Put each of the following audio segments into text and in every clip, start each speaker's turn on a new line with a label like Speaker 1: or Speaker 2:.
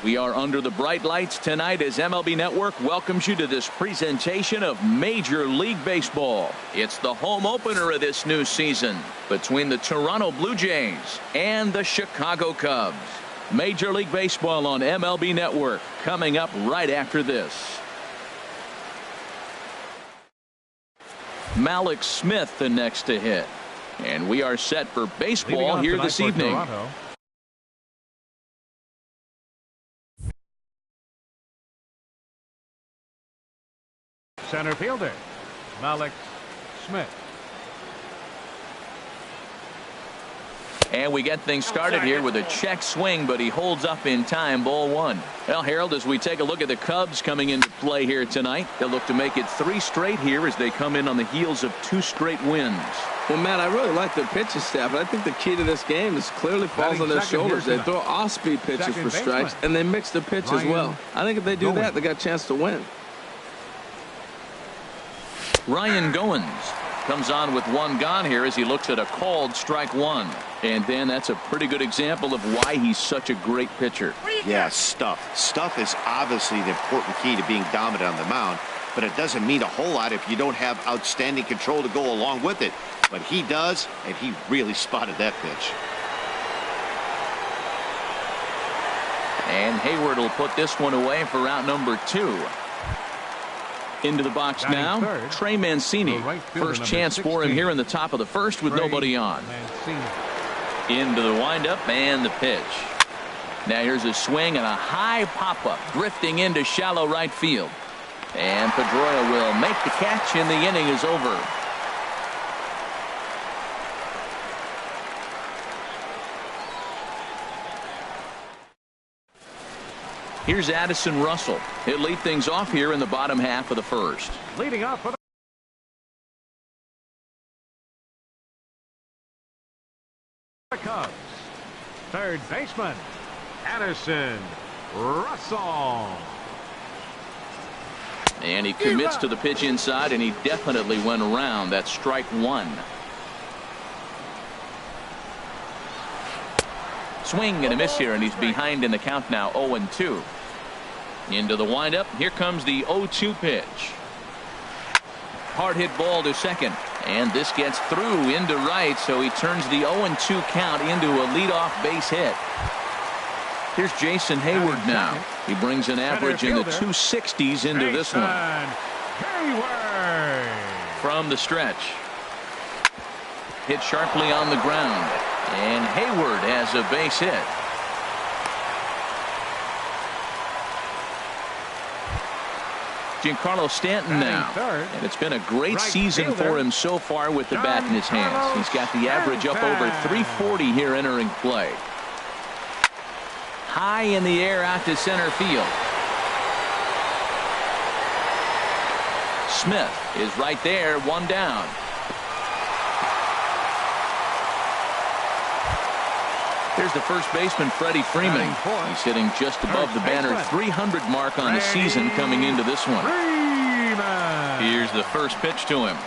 Speaker 1: We are under the bright lights tonight as MLB Network welcomes you to this presentation of Major League Baseball. It's the home opener of this new season between the Toronto Blue Jays and the Chicago Cubs. Major League Baseball on MLB Network coming up right after this. Malik Smith the next to hit. And we are set for baseball here this evening. Toronto.
Speaker 2: Center fielder, Malik Smith.
Speaker 1: And we get things started here with a check swing, but he holds up in time. Ball one. Well, Harold, as we take a look at the Cubs coming into play here tonight, they'll look to make it 3 straight here as they come in on the heels of 2 straight wins.
Speaker 3: Well, Matt, I really like their pitching staff, but I think the key to this game is clearly falls on their shoulders. They throw off-speed pitches for strikes, and they mix the pitch as well. I think if they do that, they got a chance to win.
Speaker 1: Ryan Goins comes on with 1 gone here as he looks at a called strike 1. And then that's a pretty good example of why he's such a great pitcher.
Speaker 4: Yeah, stuff. Stuff is obviously the important key to being dominant on the mound, but it doesn't mean a whole lot if you don't have outstanding control to go along with it. But he does, and he really spotted that pitch.
Speaker 1: And Hayward will put this one away for out number 2. Into the box now, Trey Mancini. First chance for him here in the top of the first with nobody on. Into the windup and the pitch. Now here's a swing and a high pop-up drifting into shallow right field. And Pedroia will make the catch and the inning is over. Here's Addison Russell. He'll lead things off here in the bottom half of the first.
Speaker 2: Leading up for the Cubs, third baseman, Addison Russell.
Speaker 1: And he commits to the pitch inside, and he definitely went around. That's strike 1. Swing and a miss here, and he's behind in the count now, 0-2. Into the windup. Here comes the 0-2 pitch. Hard hit ball to second, and this gets through into right, so he turns the 0-2 count into a leadoff base hit. Here's Jason Hayward now. He brings an average in the 260s into this one. From the stretch. Hit sharply on the ground. And Hayward has a base hit. Giancarlo Stanton now. And it's been a great season for him so far with the bat in his hands. He's got the average up over 340 here entering play. High in the air out to center field. Smith is right there, 1 down. Here's the first baseman, Freddie Freeman. He's hitting just above the banner 300 mark on the season coming into this one. Here's the first pitch to him.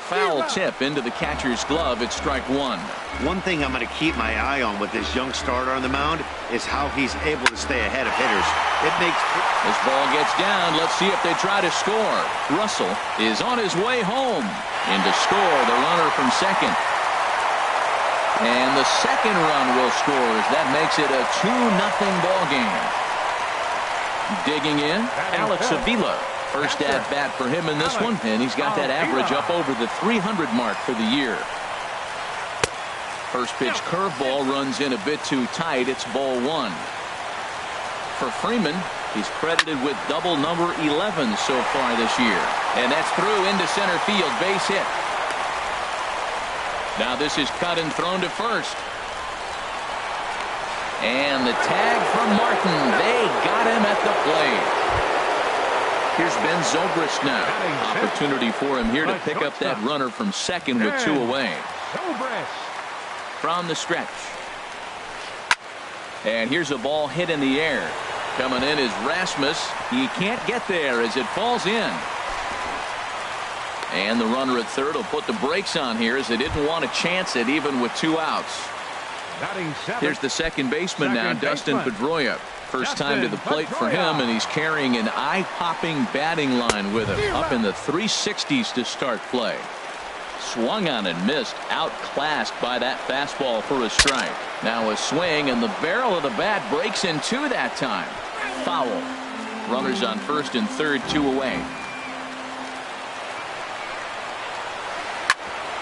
Speaker 1: Foul tip into the catcher's glove. It's strike 1.
Speaker 4: One thing I'm going to keep my eye on with this young starter on the mound is how he's able to stay ahead of hitters. It makes
Speaker 1: this ball gets down. Let's see if they try to score. Russell is on his way home. In to score the runner from second. And the second run will score as that makes it a 2-0 ball game. Digging in, Alex Avila. First at bat for him in this one, and he's got that average up over the 300 mark for the year. First pitch curveball runs in a bit too tight. It's ball 1. For Freeman, he's credited with double number 11 so far this year. And that's through into center field, base hit. Now this is cut and thrown to first. And the tag from Martin. They got him at the plate. Here's Ben Zobrist now. Opportunity for him here to pick up that runner from second with 2 away. From the stretch. And here's a ball hit in the air. Coming in is Rasmus. He can't get there as it falls in. And the runner at third will put the brakes on here as they didn't want to chance it even with 2 outs.
Speaker 2: Batting seventh.
Speaker 1: Here's the second baseman now, Dustin Pedroia. First time to the plate for him, and he's carrying an eye-popping batting line with him. Up in the 360s to start play. Swung on and missed, outclassed by that fastball for a strike. Now a swing, and the barrel of the bat breaks in two that time. Foul. Runners on first and third, 2 away.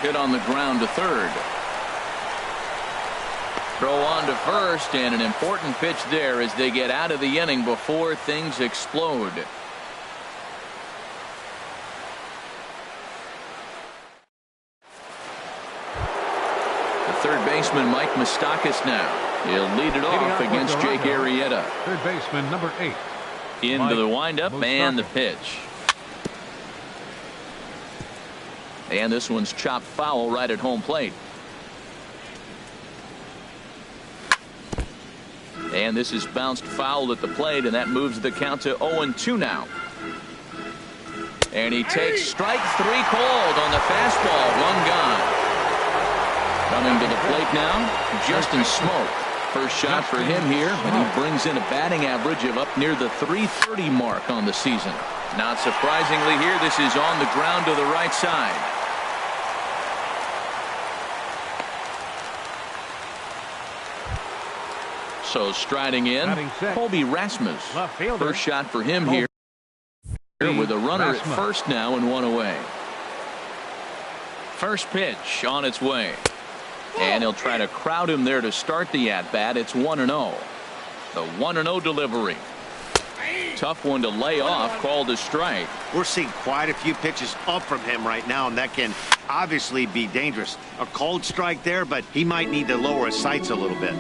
Speaker 1: Hit on the ground to third. Throw on to first, and an important pitch there as they get out of the inning before things explode. The third baseman, Mike Moustakas, now. He'll lead it off against Jake Arrieta.
Speaker 2: Third baseman, number 8.
Speaker 1: Into the windup and the pitch. And this one's chopped foul right at home plate. And this is bounced foul at the plate, and that moves the count to 0-2 now. And he takes strike 3 cold on the fastball. 1 gone. Coming to the plate now, Justin Smoke. First shot for him here, and he brings in a batting average of up near the .330 mark on the season. Not surprisingly here, this is on the ground to the right side. So striding in, Colby Rasmus. First shot for him here with a runner at first now and 1 away. First pitch on its way. And he'll try to crowd him there to start the at-bat. It's 1-0. The 1-0 delivery. Tough one to lay off, called a strike.
Speaker 4: We're seeing quite a few pitches up from him right now, and that can obviously be dangerous. A cold strike there, but he might need to lower his sights a little bit.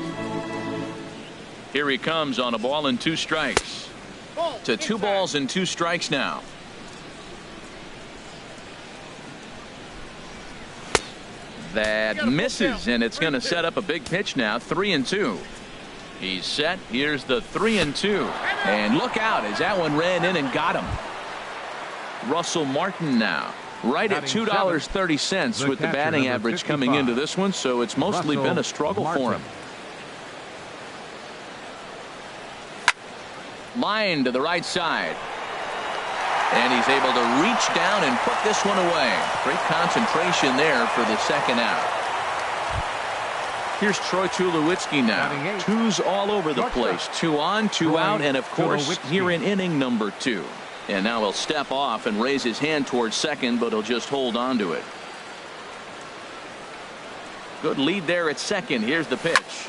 Speaker 1: Here he comes on a ball and 2 strikes. To 2 balls and 2 strikes now. That misses, and it's going to set up a big pitch now. 3-2. He's set. Here's the 3-2. And look out as that one ran in and got him. Russell Martin now. Right at $2.30 with the batting average coming into this one, so it's mostly been a struggle for him. Line to the right side. And he's able to reach down and put this one away. Great concentration there for the second out. Here's Troy Tulowitzki now. 2s all over the place. 2 on, 2 out, and of course here in inning number 2. And now he'll step off and raise his hand towards second, but he'll just hold on to it. Good lead there at second. Here's the pitch.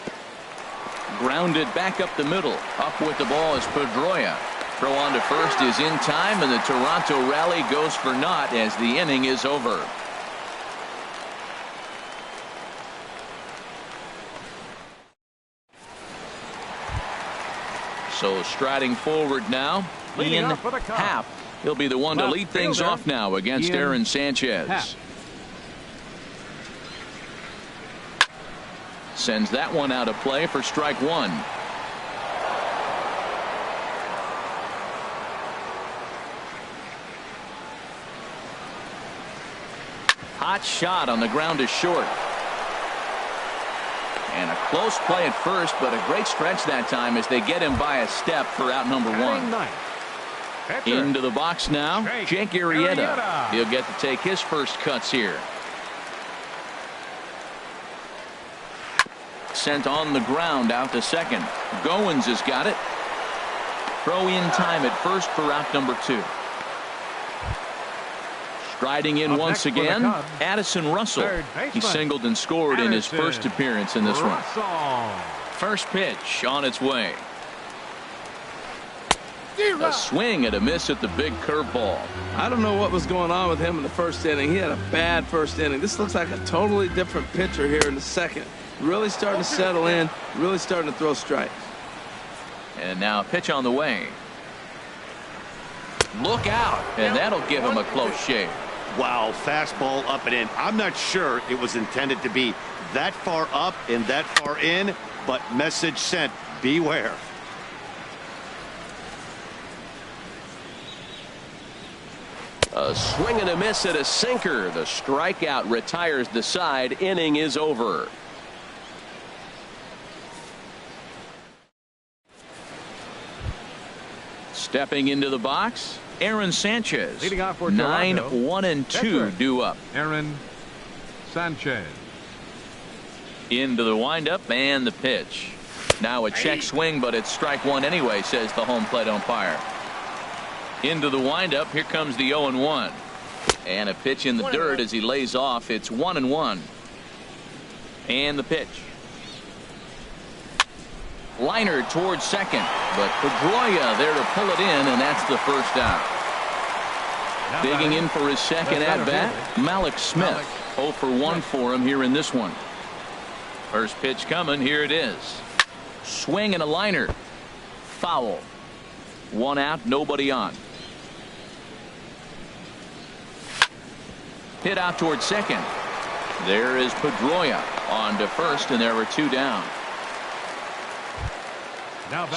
Speaker 1: Grounded back up the middle. Up with the ball is Pedroia. Throw on to first is in time, and the Toronto rally goes for naught as the inning is over. So striding forward now, Ian Happ. He'll be the one to lead things off now against Aaron Sanchez. Sends that one out of play for strike 1. Hot shot on the ground is short. And a close play at first, but a great stretch that time as they get him by a step for out number 1. Into the box now, Jake Arrieta. He'll get to take his first cuts here. Sent on the ground out to second. Goins has got it. Throw in time at first for out number 2. Striding in once again, Addison Russell. He singled and scored in his first appearance in this one. First pitch on its way. A swing and a miss at the big curveball.
Speaker 3: I don't know what was going on with him in the first inning. He had a bad first inning. This looks like a totally different pitcher here in the second. Really starting to settle in, really starting to throw strikes.
Speaker 1: And now a pitch on the way. Look out, and that'll give him a close shave.
Speaker 4: Wow, fastball up and in. I'm not sure it was intended to be that far up and that far in, but message sent, beware.
Speaker 1: A swing and a miss at a sinker. The strikeout retires the side. Inning is over. Stepping into the box, Aaron Sanchez.
Speaker 2: Leading off for
Speaker 1: 9-1-2 due up.
Speaker 2: Aaron Sanchez.
Speaker 1: Into the windup and the pitch. Now a check swing, but it's strike one anyway, says the home plate umpire. Into the windup. Here comes the 0-1. And a pitch in the dirt as he lays off. It's 1-1. And the pitch. Liner towards second, but Pedroia there to pull it in, and that's the first out. Digging in for his second at-bat, Malik Smith. 0 for 1 for him here in this one. First pitch coming. Here it is. Swing and a liner. Foul. 1 out, nobody on. Hit out towards second. There is Pedroia on to first, and there were 2 down.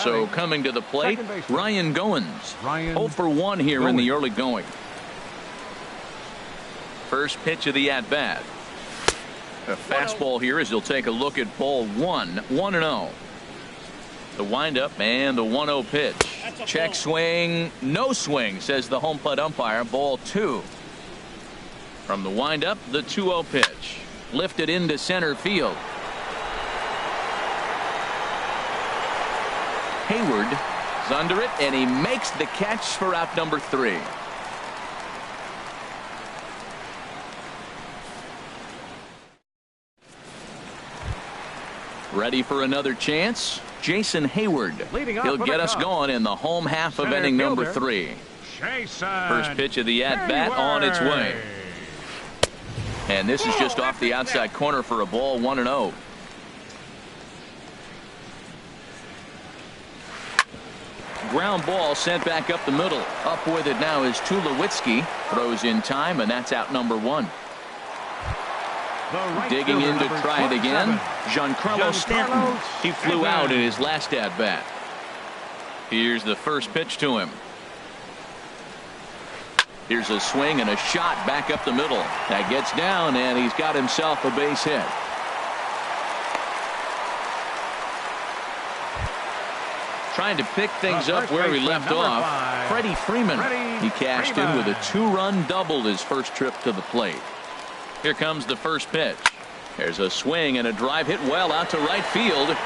Speaker 1: So coming to the plate, Ryan Goins. 0 for 1 here in the early going. First pitch of the at-bat. A fastball here as he'll take a look at ball 1. 1-0. The windup and the 1-0 pitch. Check swing. No swing, says the home plate umpire. Ball 2. From the windup, the 2-0 pitch. Lifted into center field. Hayward is under it, and he makes the catch for out number 3. Ready for another chance? Jason Hayward. He'll get us going in the home half of inning number 3. First pitch of the at-bat on its way. And this is just off the outside corner for a ball. 1-0. Ground ball sent back up the middle. Up with it now is Tulowitzki. Throws in time, and that's out number 1. Digging in to try it again, Giancarlo Stanton. He flew out in his last at-bat. Here's the first pitch to him. Here's a swing and a shot back up the middle. That gets down, and he's got himself a base hit. Trying to pick things up where he left off. Freddie Freeman. He cashed in with a 2-run double his first trip to the plate. Here comes the first pitch. There's a swing and a drive hit well out to right field. Gone!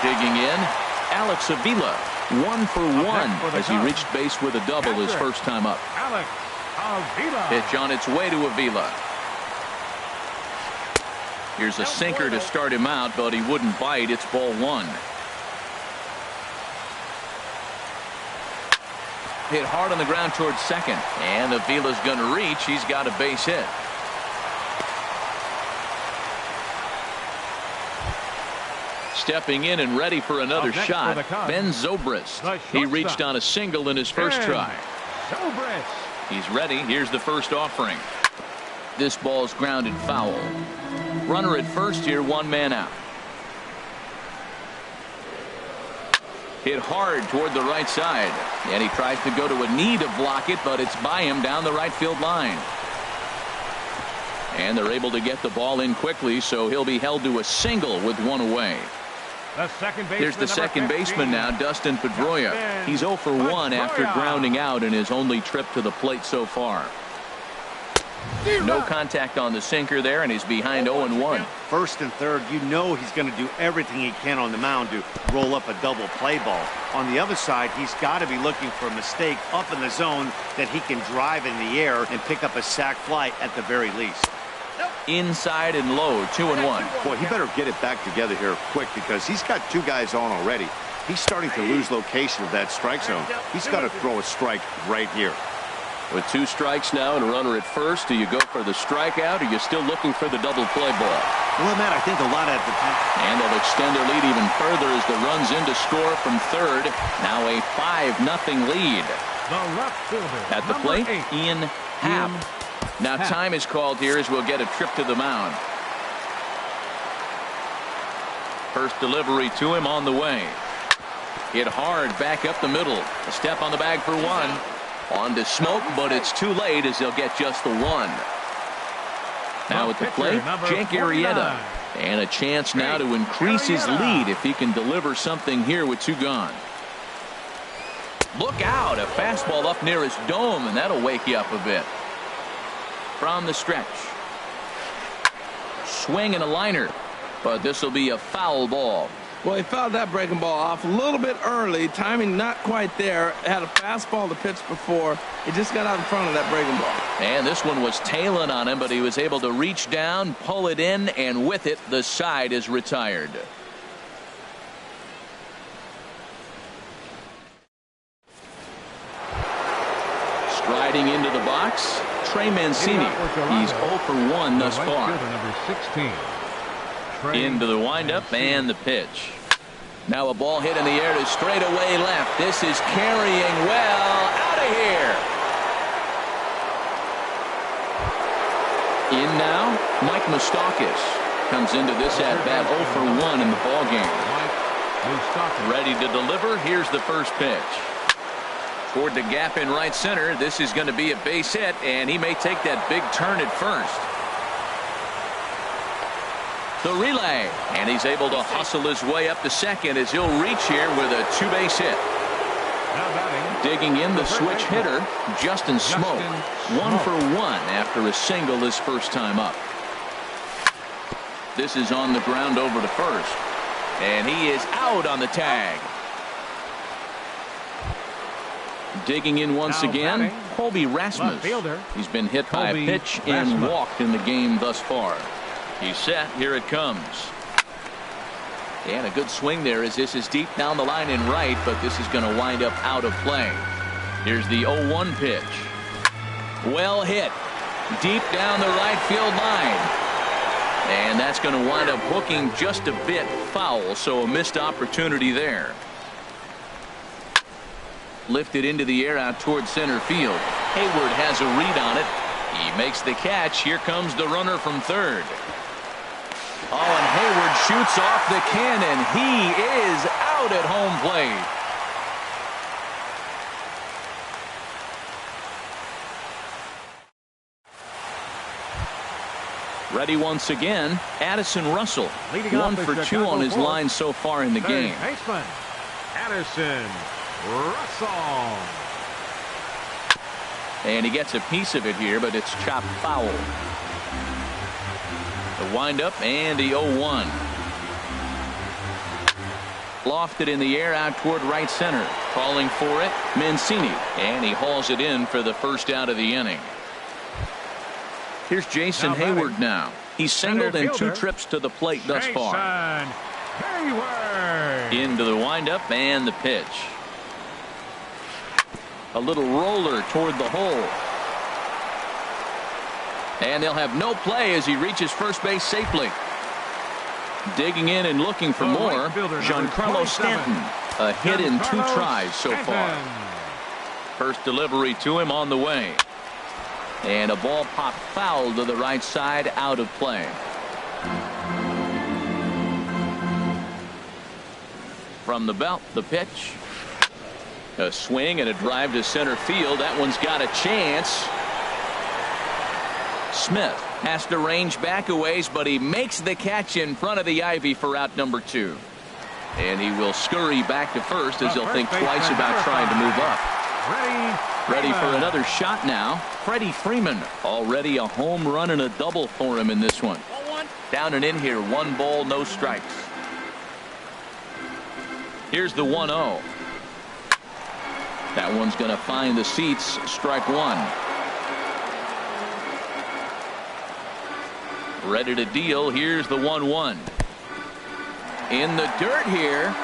Speaker 1: Digging in, Alex Avila. 1 for 1 as he reached base with a double his first time up. Pitch on its way to Avila. Here's a sinker to start him out, but he wouldn't bite. It's ball 1. Hit hard on the ground towards second, and Avila's going to reach. He's got a base hit. Stepping in and ready for another shot, Ben Zobrist. He reached on a single in his first try. He's ready. Here's the first offering. This ball's grounded foul. Runner at first here, 1 man out. Hit hard toward the right side, and he tries to go to a knee to block it, but it's by him down the right field line. And they're able to get the ball in quickly, so he'll be held to a single with 1 away. Here's the second baseman now, Dustin Pedroia. He's 0 for 1 after grounding out in his only trip to the plate so far. No contact on the sinker there, and he's behind 0-1.
Speaker 4: First and third, you know he's going to do everything he can on the mound to roll up a double play ball. On the other side, he's got to be looking for a mistake up in the zone that he can drive in the air and pick up a sac fly at the very least.
Speaker 1: Inside and low, 2-1.
Speaker 4: Boy, he better get it back together here quick because he's got 2 guys on already. He's starting to lose location of that strike zone. He's got to throw a strike right here.
Speaker 1: With 2 strikes now and a runner at first, do you go for the strikeout, or are you still looking for the double play ball?
Speaker 4: Well, Matt, I think a lot at the time.
Speaker 1: And they'll extend their lead even further as the run's in to score from third. Now a 5-0 lead. At the plate, Ian Happ. Now time is called here as we'll get a trip to the mound. First delivery to him on the way. Hit hard back up the middle. A step on the bag for 1. On to Smoke, but it's too late as they'll get just the 1. Now at the plate, Jake Arrieta. And a chance now to increase his lead if he can deliver something here with 2 gone. Look out, a fastball up near his dome, and that'll wake you up a bit. From the stretch. Swing and a liner, but this will be a foul ball.
Speaker 3: Well, he fouled that breaking ball off a little bit early. Timing not quite there. Had a fastball to pitch before. He just got out in front of that breaking ball.
Speaker 1: And this one was tailing on him, but he was able to reach down, pull it in, and with it, the side is retired. Striding into the box, Trey Mancini. He's 0 for 1 thus far.
Speaker 2: Number 16.
Speaker 1: Into the windup and the pitch. Now a ball hit in the air to straightaway left. This is carrying well out of here. In now, Mike Moustakas comes into this at bat 0 for 1 in the ball game. Ready to deliver. Here's the first pitch. Toward the gap in right center. This is going to be a base hit, and he may take that big turn at first. The relay, and he's able to hustle his way up to second as he'll reach here with a 2-base hit. Digging in the switch hitter, Justin Smoke. 1 for 1 after a single his first time up. This is on the ground over to first, and he is out on the tag. Digging in once again, Colby Rasmus. He's been hit by a pitch and walked in the game thus far. He's set. Here it comes. And a good swing there as this is deep down the line in right, but this is going to wind up out of play. Here's the 0-1 pitch. Well hit. Deep down the right field line. And that's going to wind up hooking just a bit foul, so a missed opportunity there. Lifted into the air out towards center field. Hayward has a read on it. He makes the catch. Here comes the runner from third. Oh, and Hayward shoots off the cannon. He is out at home plate. Ready once again, Addison Russell. 1 for 2 on his line so far in the game.
Speaker 2: Baseman, Addison Russell.
Speaker 1: And he gets a piece of it here, but it's chopped foul. The windup and the 0-1. Lofted in the air out toward right center. Calling for it, Mancini. And he hauls it in for the first out of the inning. Here's Jason Hayward now. He's singled in 2 trips to the plate thus far. Into the windup and the pitch. A little roller toward the hole. And they'll have no play as he reaches first base safely. Digging in and looking for more, Giancarlo Stanton. A hit in 2 tries so far. First delivery to him on the way. And a ball popped foul to the right side, out of play. From the belt, the pitch. A swing and a drive to center field. That one's got a chance. Smith has to range back a ways, but he makes the catch in front of the ivy for out number 2. And he will scurry back to first as he'll think twice about trying to move up. Ready for another shot now. Freddie Freeman. Already a home run and a double for him in this one. Down and in here, 1 ball, no strikes. Here's the 1-0. That one's going to find the seats. Strike 1. Ready to deal. Here's the 1-1. In the dirt here.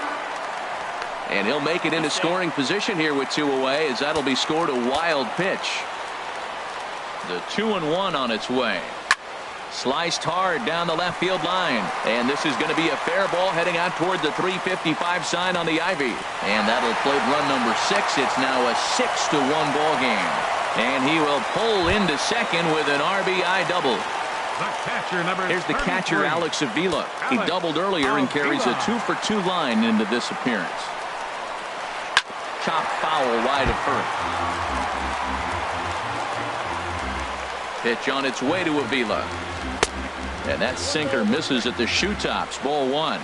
Speaker 1: And he'll make it into scoring position here with 2 away, as that'll be scored a wild pitch. The 2-1 on its way. Sliced hard down the left field line. And this is going to be a fair ball heading out toward the 355 sign on the ivy. And that'll play run number 6. It's now a 6-1 ball game. And he will pull into second with an RBI double. Here's the catcher, Alex Avila. He doubled earlier and carries a 2 for 2 line into this appearance. Chop foul wide of first. Pitch on its way to Avila. And that sinker misses at the shoe tops. Ball one.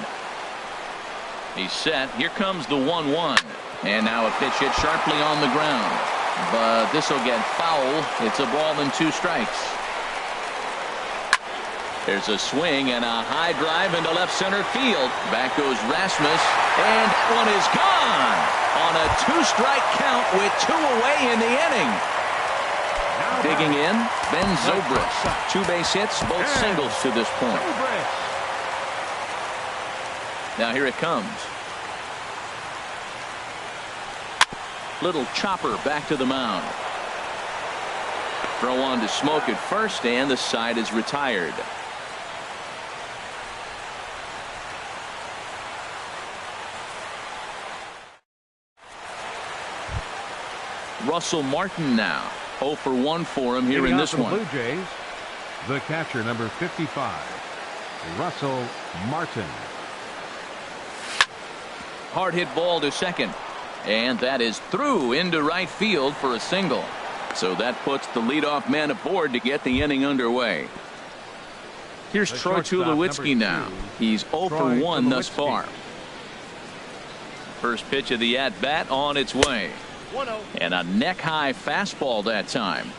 Speaker 1: He's set. Here comes the 1-1. And now a pitch hit sharply on the ground. But this will get foul. It's a ball and 2 strikes. There's a swing and a high drive into left center field. Back goes Rasmus. And that one is gone on a 2-strike count with 2 away in the inning. Digging in, Ben Zobrist. 2 base hits, both singles to this point. Now here it comes. Little chopper back to the mound. Throw on to Smoke at first, and the side is retired. Russell Martin now. 0 for 1 for him here in this one.
Speaker 2: Blue Jays, the catcher, number 55, Russell Martin.
Speaker 1: Hard hit ball to second. And that is through into right field for a single. So that puts the leadoff man aboard to get the inning underway. Here's Troy Tulowitzki now. He's 0 for 1 thus far. First pitch of the at-bat on its way. And a neck-high fastball that time.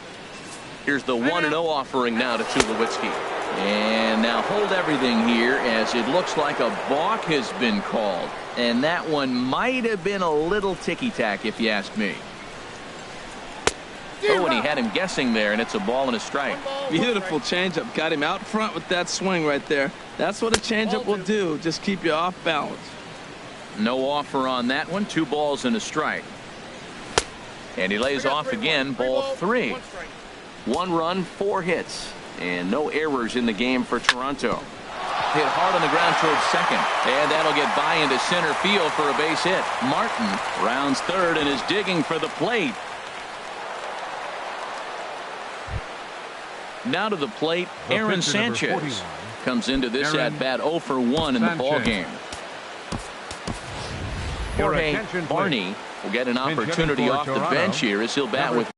Speaker 1: Here's the 1-0 offering now to Tulowitzki. And now hold everything here as it looks like a balk has been called. And that one might have been a little ticky-tack if you ask me. Oh, and he had him guessing there, and it's a ball and a strike.
Speaker 3: Beautiful changeup. Got him out front with that swing right there. That's what a changeup will do. Just keep you off balance.
Speaker 1: No offer on that one. 2 balls and a strike. And he lays off again. Ball 3. 1 run, 4 hits. And no errors in the game for Toronto. Hit hard on the ground towards second. And that'll get by into center field for a base hit. Martin rounds third and is digging for the plate. Now to the plate, Aaron Sanchez comes into this at-bat 0 for 1 in the ball game. Jorge Barney will get an opportunity off the bench here as he'll bat with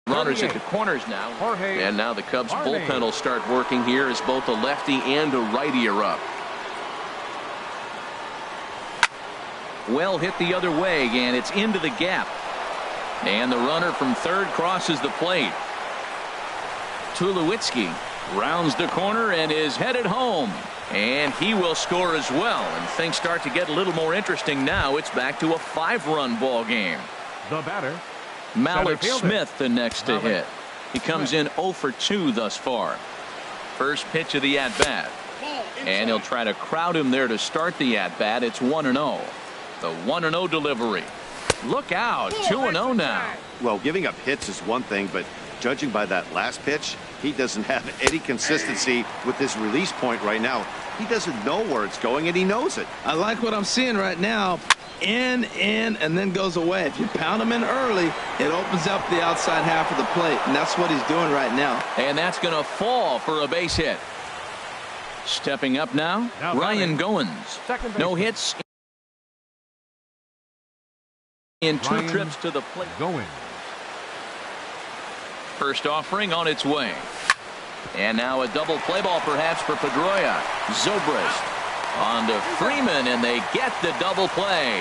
Speaker 1: runners at the corners now. And now the Cubs bullpen will start working here as both a lefty and a righty are up. Well hit the other way, and it's into the gap. And the runner from third crosses the plate. Tulowitzki rounds the corner and is headed home. And he will score as well. And things start to get a little more interesting now. It's back to a 5-run ball game.
Speaker 2: The batter,
Speaker 1: Malik Smith, the next to hit. He comes in 0 for 2 thus far. First pitch of the at-bat. And he'll try to crowd him there to start the at-bat. It's 1-0. The 1-0 delivery. Look out. 2-0 now.
Speaker 4: Well, giving up hits is one thing, but judging by that last pitch, he doesn't have any consistency with his release point right now. He doesn't know where it's going, and he knows it.
Speaker 3: I like what I'm seeing right now. In, and then goes away. If you pound him in early, it opens up the outside half of the plate, and that's what he's doing right now.
Speaker 1: And that's going to fall for a base hit. Stepping up now Ryan Goins. No hits in 2 trips to the plate. First offering on its way. And now a double play ball perhaps for Pedroia. Zobrist on to Freeman, and they get the double play.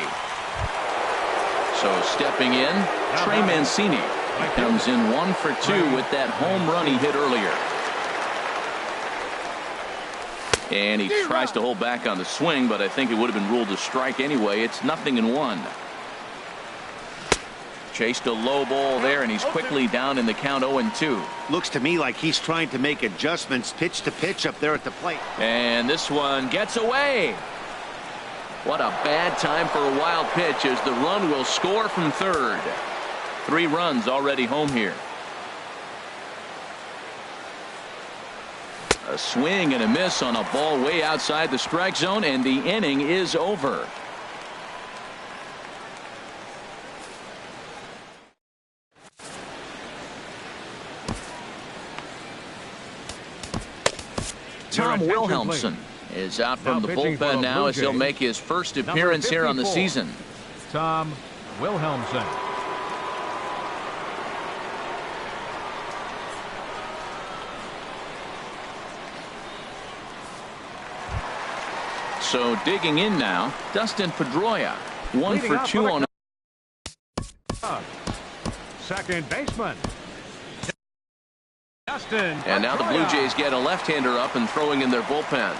Speaker 1: So stepping in, Trey Mancini comes in 1 for 2 with that home run he hit earlier. And he tries to hold back on the swing, but I think it would have been ruled a strike anyway. It's 0-1. Chased a low ball there, and he's quickly down in the count 0-2.
Speaker 4: Looks to me like he's trying to make adjustments pitch to pitch up there at the plate.
Speaker 1: And this one gets away. What a bad time for a wild pitch as the run will score from third. 3 runs already home here. A swing and a miss on a ball way outside the strike zone, and the inning is over. Tom Wilhelmsen is out from the bullpen now as he'll make his first appearance here on the season.
Speaker 2: Tom Wilhelmsen.
Speaker 1: So digging in now, Dustin Pedroia. 1 for 2 on.
Speaker 2: Second baseman. Dustin.
Speaker 1: And now the Blue Jays get a left-hander up and throwing in their bullpen.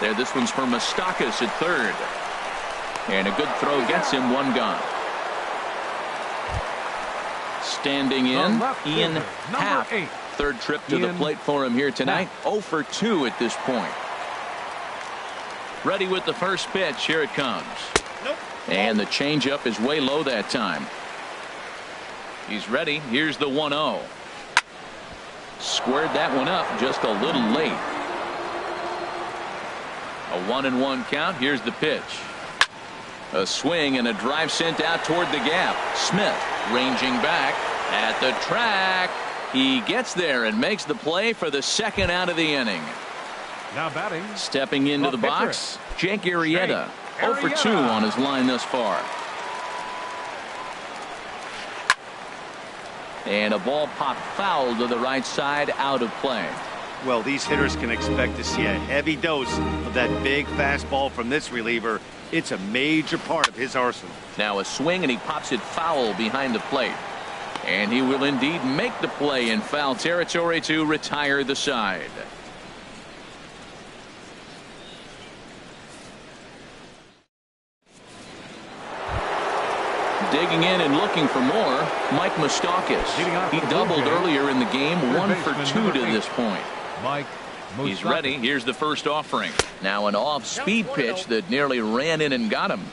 Speaker 1: There, this one's for Moustakas at third. And a good throw gets him 1 gone. Standing in, Ian Happ. 3rd trip to the plate for him here tonight. 0 for 2 at this point. Ready with the first pitch. Here it comes. And the changeup is way low that time. He's ready. Here's the 1-0. Squared that one up just a little late. A 1-1 count. Here's the pitch. A swing and a drive sent out toward the gap. Smith ranging back at the track. He gets there and makes the play for the 2nd out of the inning.
Speaker 2: Now batting.
Speaker 1: Stepping into the box, Jake Arrieta. 0 for 2 on his line thus far. And a ball popped foul to the right side, out of play.
Speaker 4: Well, these hitters can expect to see a heavy dose of that big fastball from this reliever. It's a major part of his arsenal.
Speaker 1: Now a swing, and he pops it foul behind the plate. And he will indeed make the play in foul territory to retire the side. Digging in and looking for more, Mike Moustakas. He doubled earlier in the game, 1 for 2 to this point. He's ready. Here's the first offering. Now an off-speed pitch that nearly ran in and got him.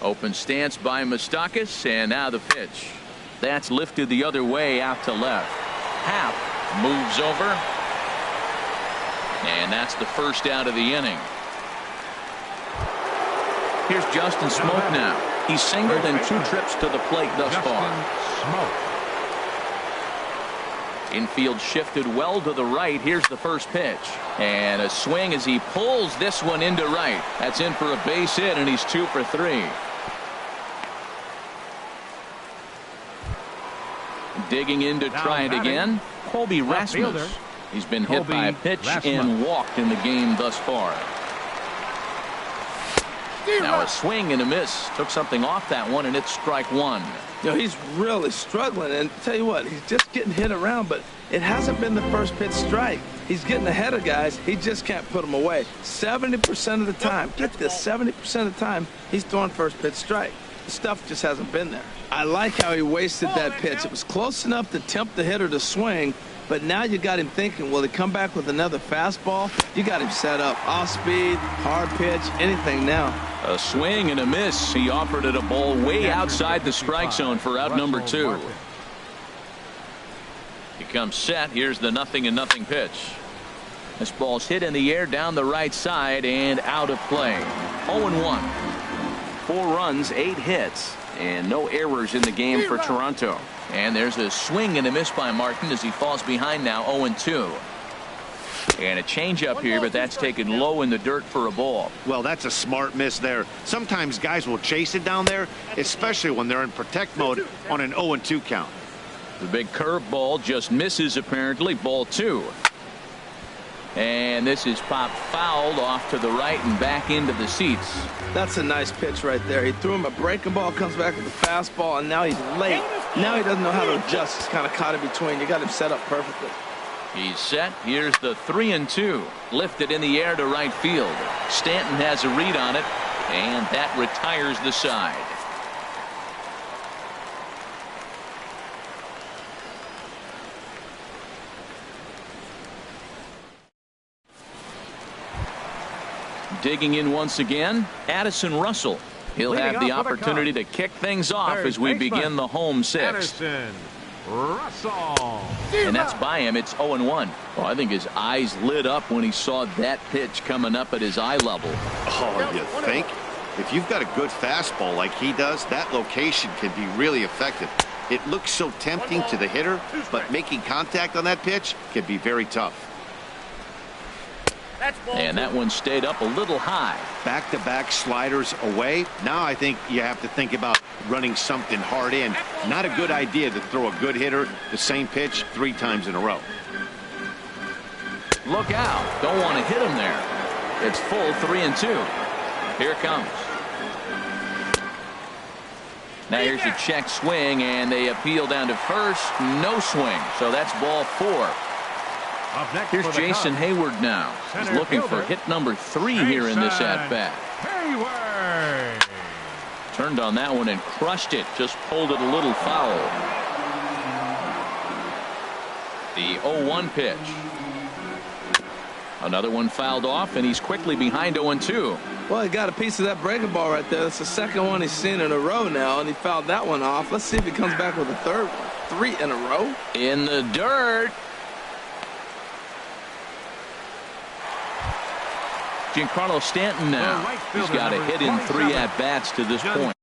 Speaker 1: Open stance by Moustakas, and now the pitch. That's lifted the other way out to left. Happ moves over, and that's the first out of the inning. Here's Justin Smoke now. He's singled in 2 trips to the plate thus far. Infield shifted well to the right. Here's the first pitch. And a swing as he pulls this one into right. That's in for a base hit, and he's 2 for 3. Digging in to try it again, Colby Rasmus. He's been hit by a pitch and walked in the game thus far. Now a swing and a miss. Took something off that one, and it's strike 1.
Speaker 3: You know, he's really struggling, and tell you what, he's just getting hit around, but it hasn't been the first pitch strike. He's getting ahead of guys. He just can't put them away. 70% of the time, get this, 70% of the time, he's throwing first pitch strike. The stuff just hasn't been there. I like how he wasted that pitch. It was close enough to tempt the hitter to swing, but now you got him thinking, will he come back with another fastball? You got him set up. Off speed, hard pitch, anything now.
Speaker 1: A swing and a miss. He offered it a ball way outside the strike zone for out number 2. He comes set. Here's the 0-0 pitch. This ball's hit in the air down the right side and out of play. 0-1. 4 runs, 8 hits, and no errors in the game for Toronto. And there's a swing and a miss by Martin as he falls behind now, 0-2. And a changeup here, but that's taken low in the dirt for a ball.
Speaker 4: Well, that's a smart miss there. Sometimes guys will chase it down there, especially when they're in protect mode on an 0-2 count.
Speaker 1: The big curveball just misses, apparently. Ball 2. And this is popped fouled off to the right and back into the seats.
Speaker 3: That's a nice pitch right there. He threw him a breaking ball, comes back with a fastball, and now he's late. Now he doesn't know how to adjust. He's kind of caught in between. You got him set up perfectly.
Speaker 1: He's set. Here's the 3-2. Lifted in the air to right field. Stanton has a read on it, and that retires the side. Digging in once again, Addison Russell. He'll have the opportunity to kick things off as we begin the home 6th.
Speaker 2: Addison Russell.
Speaker 1: And that's by him. It's 0-1. Well, I think his eyes lit up when he saw that pitch coming up at his eye level.
Speaker 4: Oh, you think? If you've got a good fastball like he does, that location can be really effective. It looks so tempting to the hitter, but making contact on that pitch can be very tough.
Speaker 1: And that one stayed up a little high.
Speaker 4: Back-to-back sliders away. Now I think you have to think about running something hard in. Not a good idea to throw a good hitter the same pitch 3 times in a row.
Speaker 1: Look out. Don't want to hit him there. It's full 3-2. Here it comes. Now here's a check swing, and they appeal down to first. No swing. So that's ball 4. Here's Jason Hayward now. He's looking for hit number 3 here in this at-bat. Turned on that one and crushed it. Just pulled it a little foul. The 0-1 pitch. Another one fouled off, and he's quickly behind 0-2.
Speaker 3: Well, he got a piece of that breaking ball right there. That's the second one he's seen in a row now, and he fouled that one off. Let's see if he comes back with a third one. 3 in a row.
Speaker 1: In the dirt. Giancarlo Stanton now. He's got a hit in 3 at-bats to this point.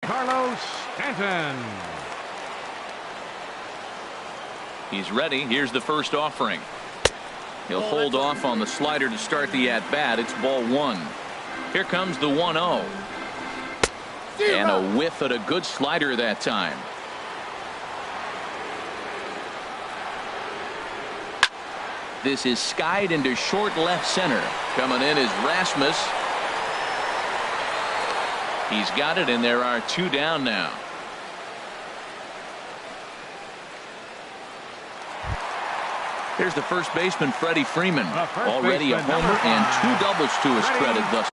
Speaker 2: Carlos Stanton.
Speaker 1: He's ready. Here's the first offering. He'll hold off on the slider to start the at-bat. It's ball 1. Here comes the 1-0. And a whiff at a good slider that time. This is skied into short left center. Coming in is Rasmus. He's got it, and there are 2 down now. Here's the first baseman, Freddie Freeman. Already a homer and 2 doubles to his credit thus.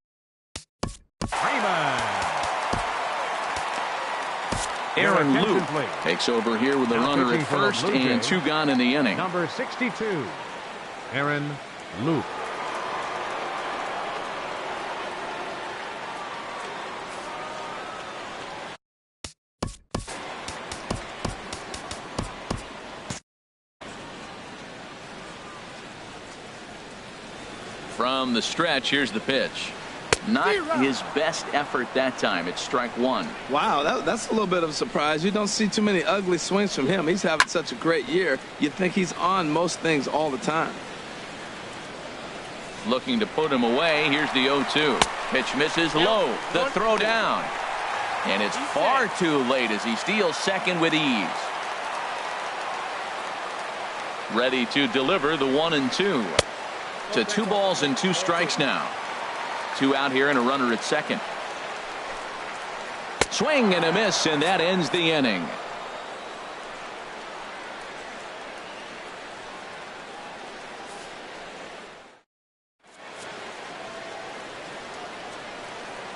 Speaker 1: Aaron Luke takes over here with a runner at first and 2 gone in the inning.
Speaker 2: Number 62, Aaron Luke.
Speaker 1: From the stretch, here's the pitch. Not his best effort that time. It's strike 1.
Speaker 3: Wow, that's a little bit of a surprise. You don't see too many ugly swings from him. He's having such a great year. You'd think he's on most things all the time.
Speaker 1: Looking to put him away. Here's the 0-2. Pitch misses low. The throw down. And it's far too late as he steals second with ease. Ready to deliver the 1-2. To 2 balls and 2 strikes now. 2 out here and a runner at second. Swing and a miss, and that ends the inning.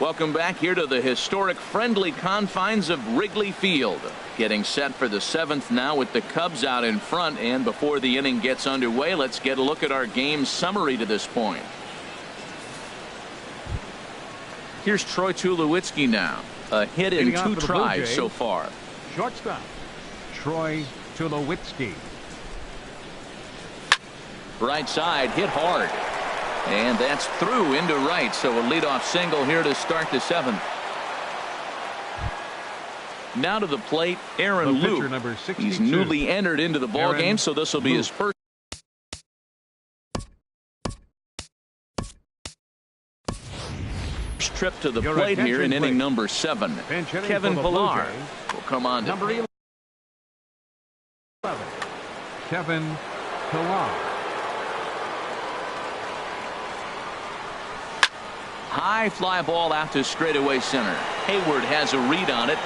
Speaker 1: Welcome back here to the historic friendly confines of Wrigley Field. Getting set for the 7th now with the Cubs out in front, and before the inning gets underway, let's get a look at our game summary to this point. Here's Troy Tulowitzki now. A hit in 2 tries so far.
Speaker 2: Shortstop, Troy Tulowitzki.
Speaker 1: Right side, hit hard. And that's through into right, so a leadoff single here to start the 7th. Now to the plate, Aaron Luke. He's newly entered into the ball game, so this will be his first. Trip to the plate here in inning number 7. Kevin Pillar will come on.
Speaker 2: Number 11, Kevin Pillar.
Speaker 1: High fly ball out to straightaway center. Hayward has a read on it.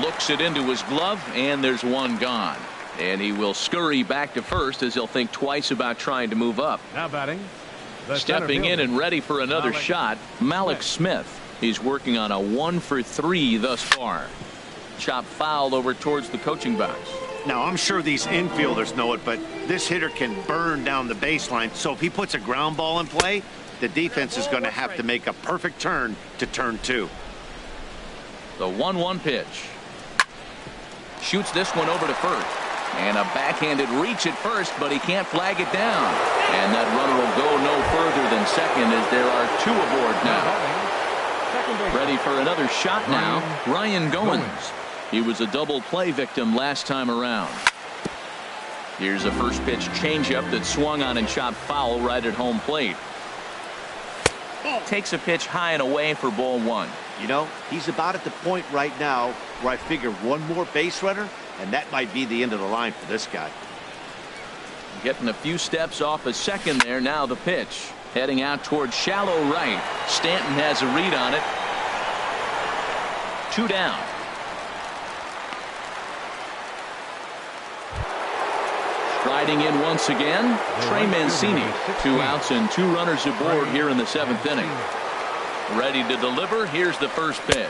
Speaker 1: Looks it into his glove, and there's 1 gone. And he will scurry back to first as he'll think twice about trying to move up.
Speaker 2: Now batting.
Speaker 1: Stepping in and ready for another shot, Malik Smith. He's working on a 1-for-3 thus far. Chop foul over towards the coaching box.
Speaker 4: Now, I'm sure these infielders know it, but this hitter can burn down the baseline. So if he puts a ground ball in play, the defense is going to have to make a perfect turn to turn 2.
Speaker 1: The 1-1 pitch. Shoots this one over to first. And a backhanded reach at first, but he can't flag it down. And that runner will go no further than second as there are 2 aboard now. Ready for another shot now, Ryan Goins. He was a double play victim last time around. Here's a first pitch changeup that swung on and chopped foul right at home plate. Takes a pitch high and away for ball one.
Speaker 4: You know, he's about at the point right now where I figure one more base runner, and that might be the end of the line for this guy.
Speaker 1: Getting a few steps off a second there. Now the pitch. Heading out towards shallow right. Stanton has a read on it. 2 down. Striding in once again, Trey Mancini. 2 outs and 2 runners aboard here in the 7th inning. Ready to deliver. Here's the first pitch.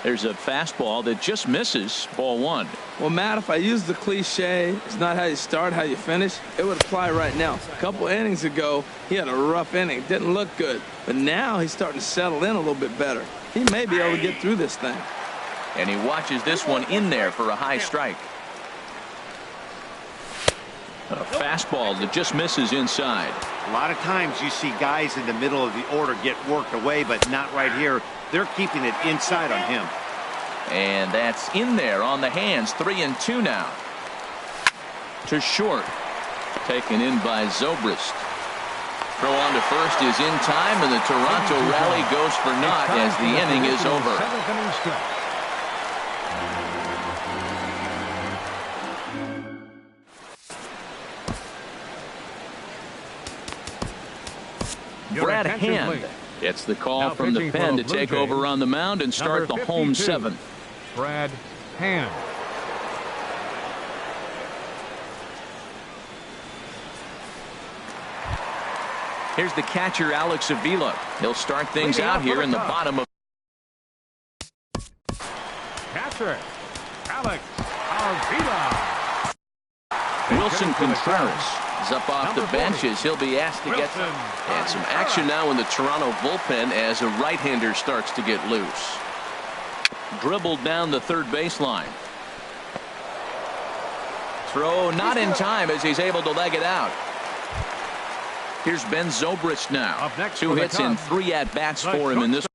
Speaker 1: There's a fastball that just misses. Ball one.
Speaker 3: Well, Matt, if I use the cliche, it's not how you start, how you finish, it would apply right now. A couple innings ago, he had a rough inning. Didn't look good. But now he's starting to settle in a little bit better. He may be able to get through this thing.
Speaker 1: And he watches this one in there for a high strike. A fastball that just misses inside.
Speaker 4: A lot of times you see guys in the middle of the order get worked away, but not right here. They're keeping it inside on him.
Speaker 1: And that's in there on the hands. 3-2 now. To short. Taken in by Zobrist. Throw on to first is in time, and the Toronto rally goes for naught as the inning is over. Brad Hand gets the call from the pen to take over on the mound and start the home 7th.
Speaker 2: Brad Hand.
Speaker 1: Here's the catcher, Alex Avila. He'll start things out here in the bottom of.
Speaker 2: Catcher, Alex Avila.
Speaker 1: Wilson Contreras is up off the bench as he'll be asked to get. And some action now in the Toronto bullpen as a right-hander starts to get loose. Dribbled down the third baseline. Throw not in time as he's able to leg it out. Here's Ben Zobrist now. 2 hits and 3 at-bats for him in this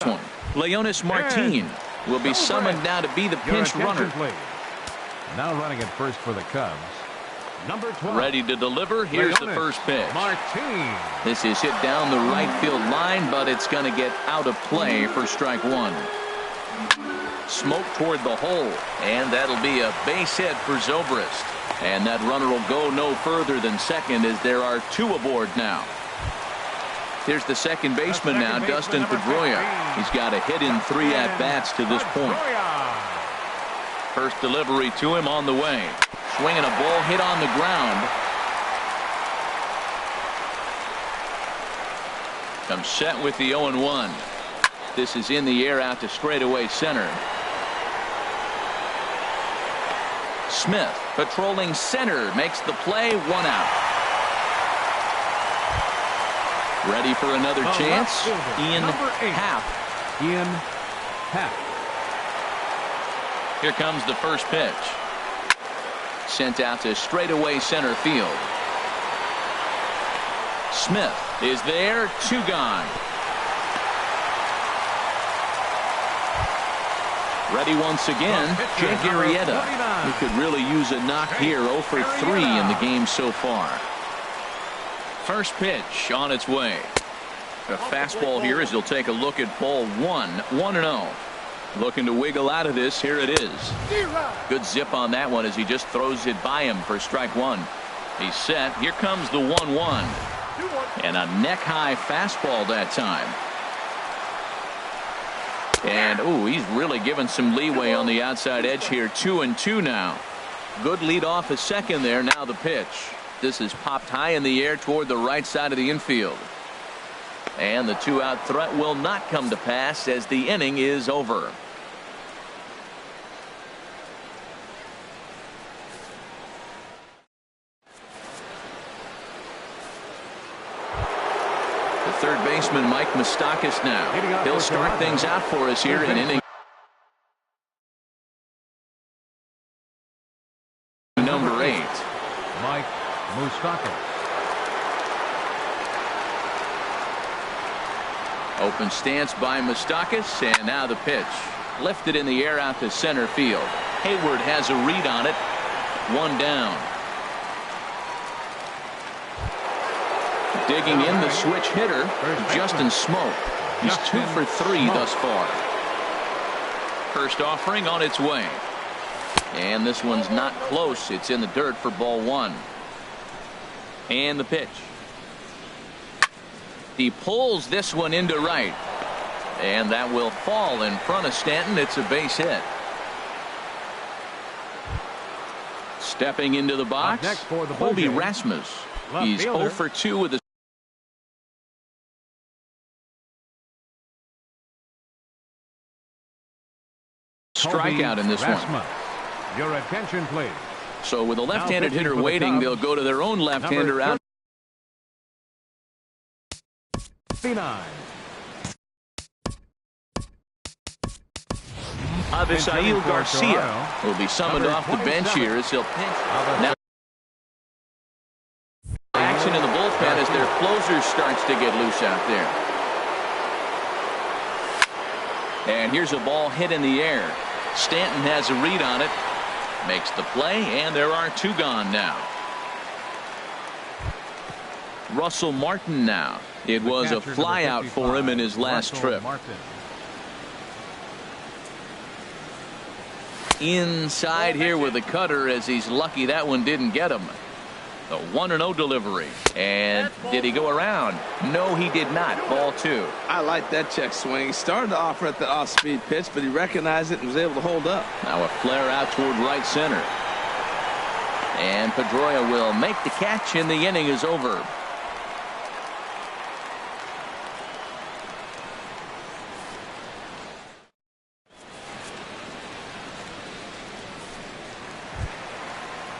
Speaker 1: one. Leonis Martin will be summoned now to be the pinch runner.
Speaker 2: Now running at first for the Cubs. Number 12.
Speaker 1: Ready to deliver. Here's the first pitch.
Speaker 2: Martin.
Speaker 1: This is hit down the right field line, but it's going to get out of play for strike one. Smoke toward the hole, and that'll be a base hit for Zobrist. And that runner will go no further than second as there are 2 aboard now. Here's the second baseman now, Dustin Pedroia. He's got a hit in 3 at-bats to this point. First delivery to him on the way. Swinging a ball hit on the ground. Comes set with the 0-1. This is in the air out to straightaway center. Smith patrolling center makes the play. 1 out. Ready for another chance. Ian Happ.
Speaker 2: Ian Happ.
Speaker 1: Here comes the first pitch. Sent out to straightaway center field. Smith is there. 2 gone. Ready once again, Jake Arrieta. He could really use a knock here. 0 for 3 in the game so far. First pitch on its way. A fastball here as he'll take a look at ball 1. 1-0. Looking to wiggle out of this. Here it is. Good zip on that one as he just throws it by him for strike 1. He's set. Here comes the 1-1. And a neck-high fastball that time. And, ooh, he's really given some leeway on the outside edge here. 2-2 now. Good lead off a second there. Now the pitch. This is popped high in the air toward the right side of the infield. And the 2-out threat will not come to pass as the inning is over. Third baseman Mike Moustakas now. He'll start things out for us here in inning number 8.
Speaker 2: Mike Moustakas.
Speaker 1: Open stance by Moustakas, and now the pitch. Lifted in the air out to center field. Hayward has a read on it. One down. Digging in the switch hitter, Justin Smoke. He's 2 for 3 thus far. First offering on its way. And this one's not close. It's in the dirt for ball 1. And the pitch. He pulls this one into right. And that will fall in front of Stanton. It's a base hit. Stepping into the box, Colby Rasmus. He's 0 for 2 with a strikeout in this one.
Speaker 2: Your attention, please.
Speaker 1: So with a left-handed hitter waiting, they'll go to their own left-hander out. Avisail Garcia will be summoned off the bench here as he'll pinch. Now action in the bullpen as their closer starts to get loose out there. And here's a ball hit in the air. Stanton has a read on it. Makes the play, and there are 2 gone now. Russell Martin now. It was a fly out for him in his last trip. Inside here with the cutter as he's lucky that one didn't get him. The 1-0 delivery. And did he go around? No, he did not. Ball 2.
Speaker 3: I like that check swing. He started to offer at the off-speed pitch, but he recognized it and was able to hold up.
Speaker 1: Now a flare out toward right center. And Pedroia will make the catch, and the inning is over.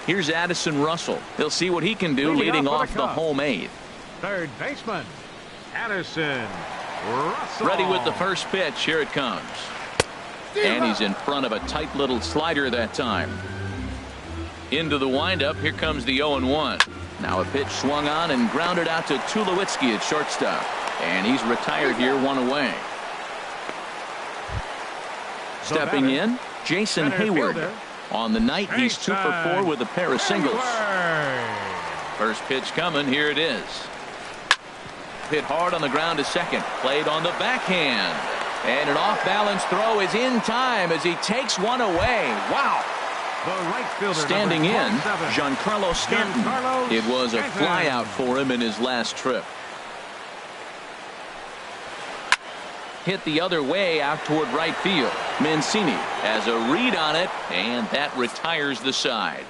Speaker 1: Here's Addison Russell. He'll see what he can do leading off the home 8th.
Speaker 2: Third baseman, Addison Russell.
Speaker 1: Ready with the first pitch. Here it comes. And he's in front of a tight little slider that time. Into the windup. Here comes the 0-1. Now a pitch swung on and grounded out to Tulowitzki at shortstop. And he's retired here, 1 away. Stepping in, Jason Hayward. On the night, he's 2 for 4 with a pair of singles. First pitch coming. Here it is. Hit hard on the ground to second. Played on the backhand. And an off-balance throw is in time as he takes one away. Wow. Standing in, Giancarlo Stanton. It was a flyout for him in his last trip. Hit the other way out toward right field. Mancini has a read on it, and that retires the side.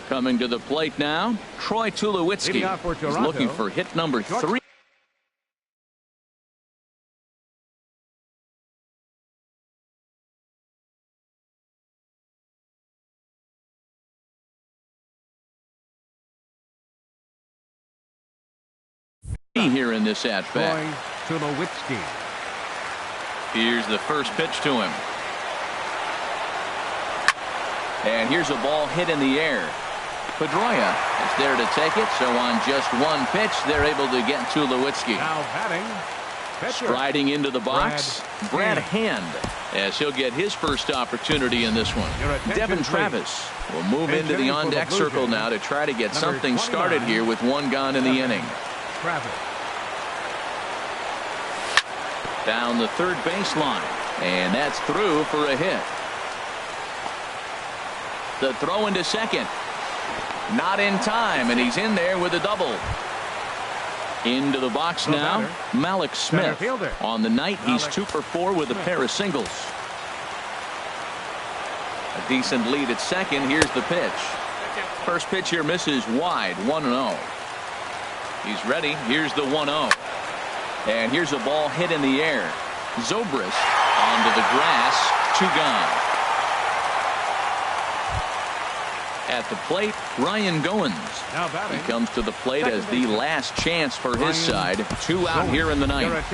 Speaker 1: Coming to the plate now, Troy Tulowitzki. He's looking for hit number 3. Here in this at-bat.
Speaker 2: Tulowitzki.
Speaker 1: Here's the first pitch to him. And here's a ball hit in the air. Pedroia is there to take it, so on just one pitch, they're able to get Tulowitzki.
Speaker 2: Now batting.
Speaker 1: Striding into the box, Brad Hand, as he'll get his first opportunity in this one. Devin Travis will move into the on-deck circle now to try to get something started here with 1 gone in the inning.
Speaker 2: Travis.
Speaker 1: Down the third baseline, and that's through for a hit. The throw into second. Not in time, and he's in there with a double. Into the box now, Malik Smith. On the night, he's 2 for 4 with a pair of singles. A decent lead at second. Here's the pitch. First pitch here misses wide, 1-0. He's ready. Here's the 1-0. And here's a ball hit in the air. Zobrist onto the grass, 2 gone. At the plate, Ryan Goins. He comes to the plate as the last chance for his side. 2 out here in the ninth.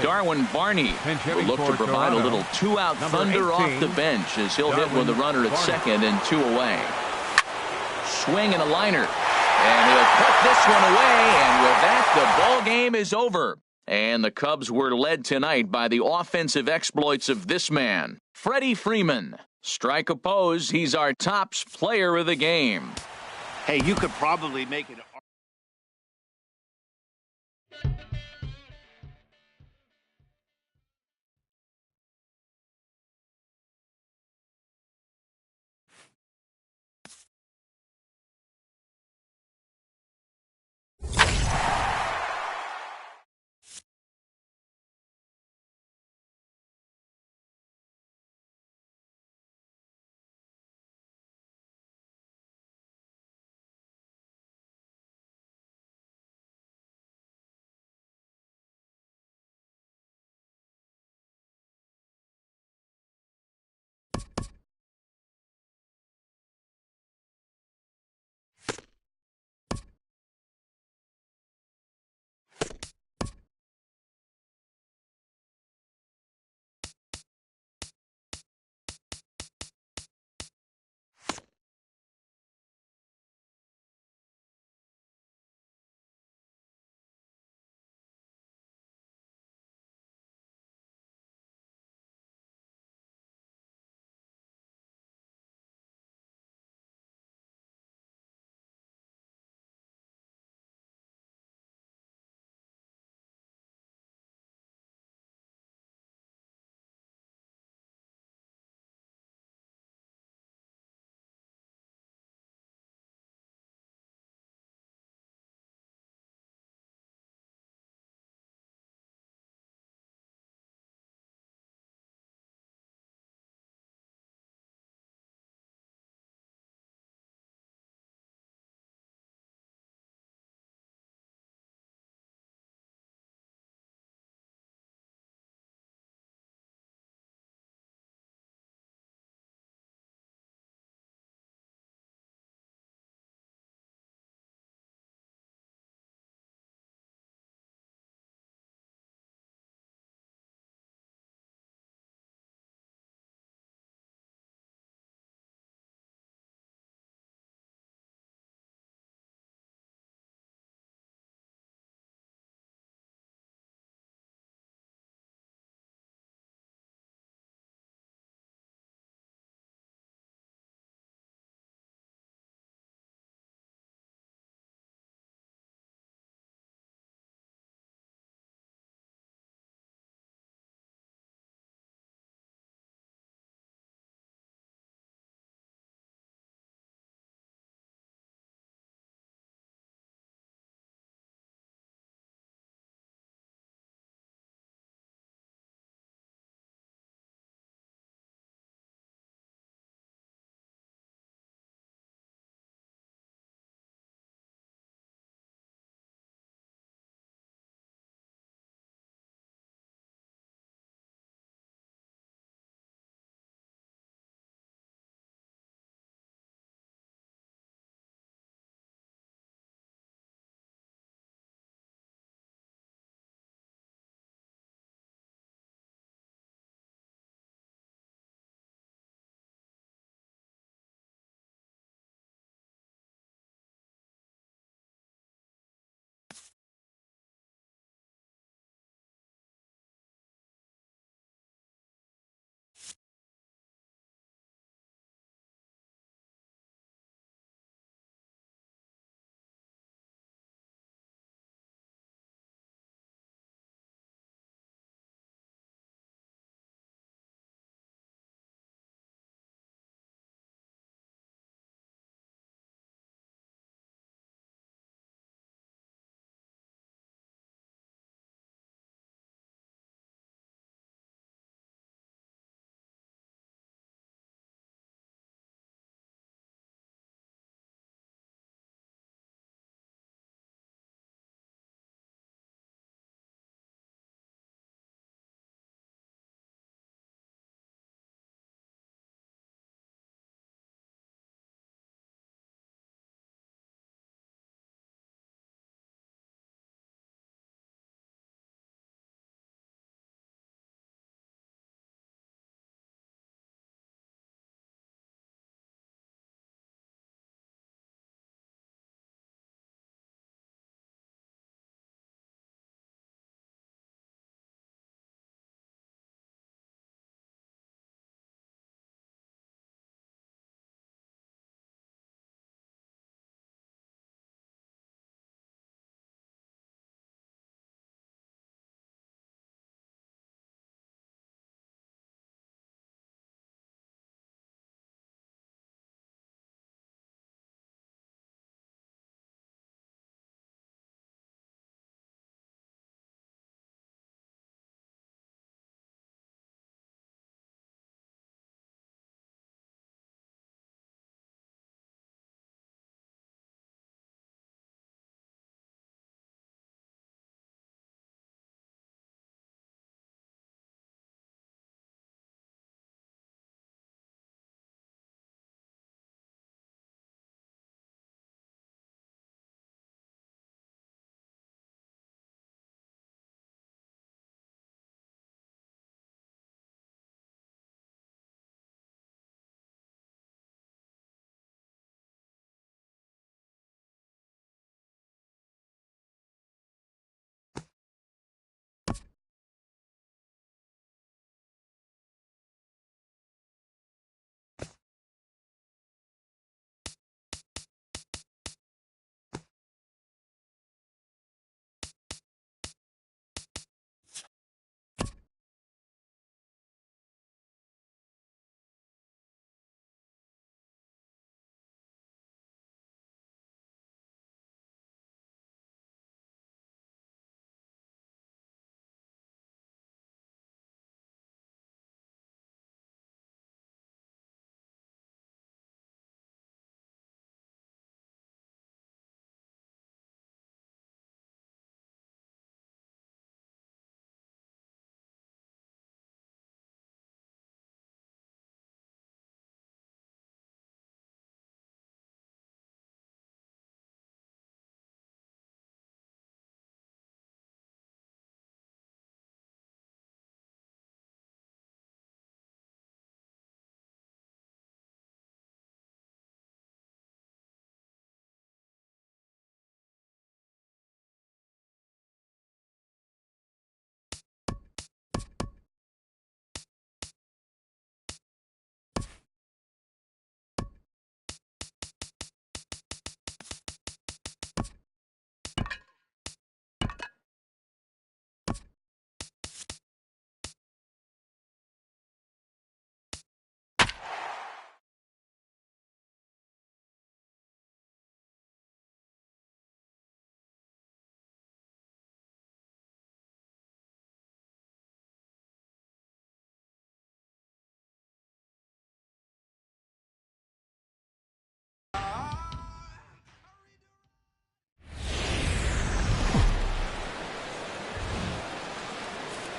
Speaker 1: Darwin Barney will look to provide a little 2-out thunder off the bench as he'll hit with a runner at second and 2 away. swing and a liner. And he'll put this one away, and with that, the ball game is over. And the Cubs were led tonight by the offensive exploits of this man, Freddie Freeman. Strike oppose, he's our top player of the game.
Speaker 4: Hey, you could probably make it.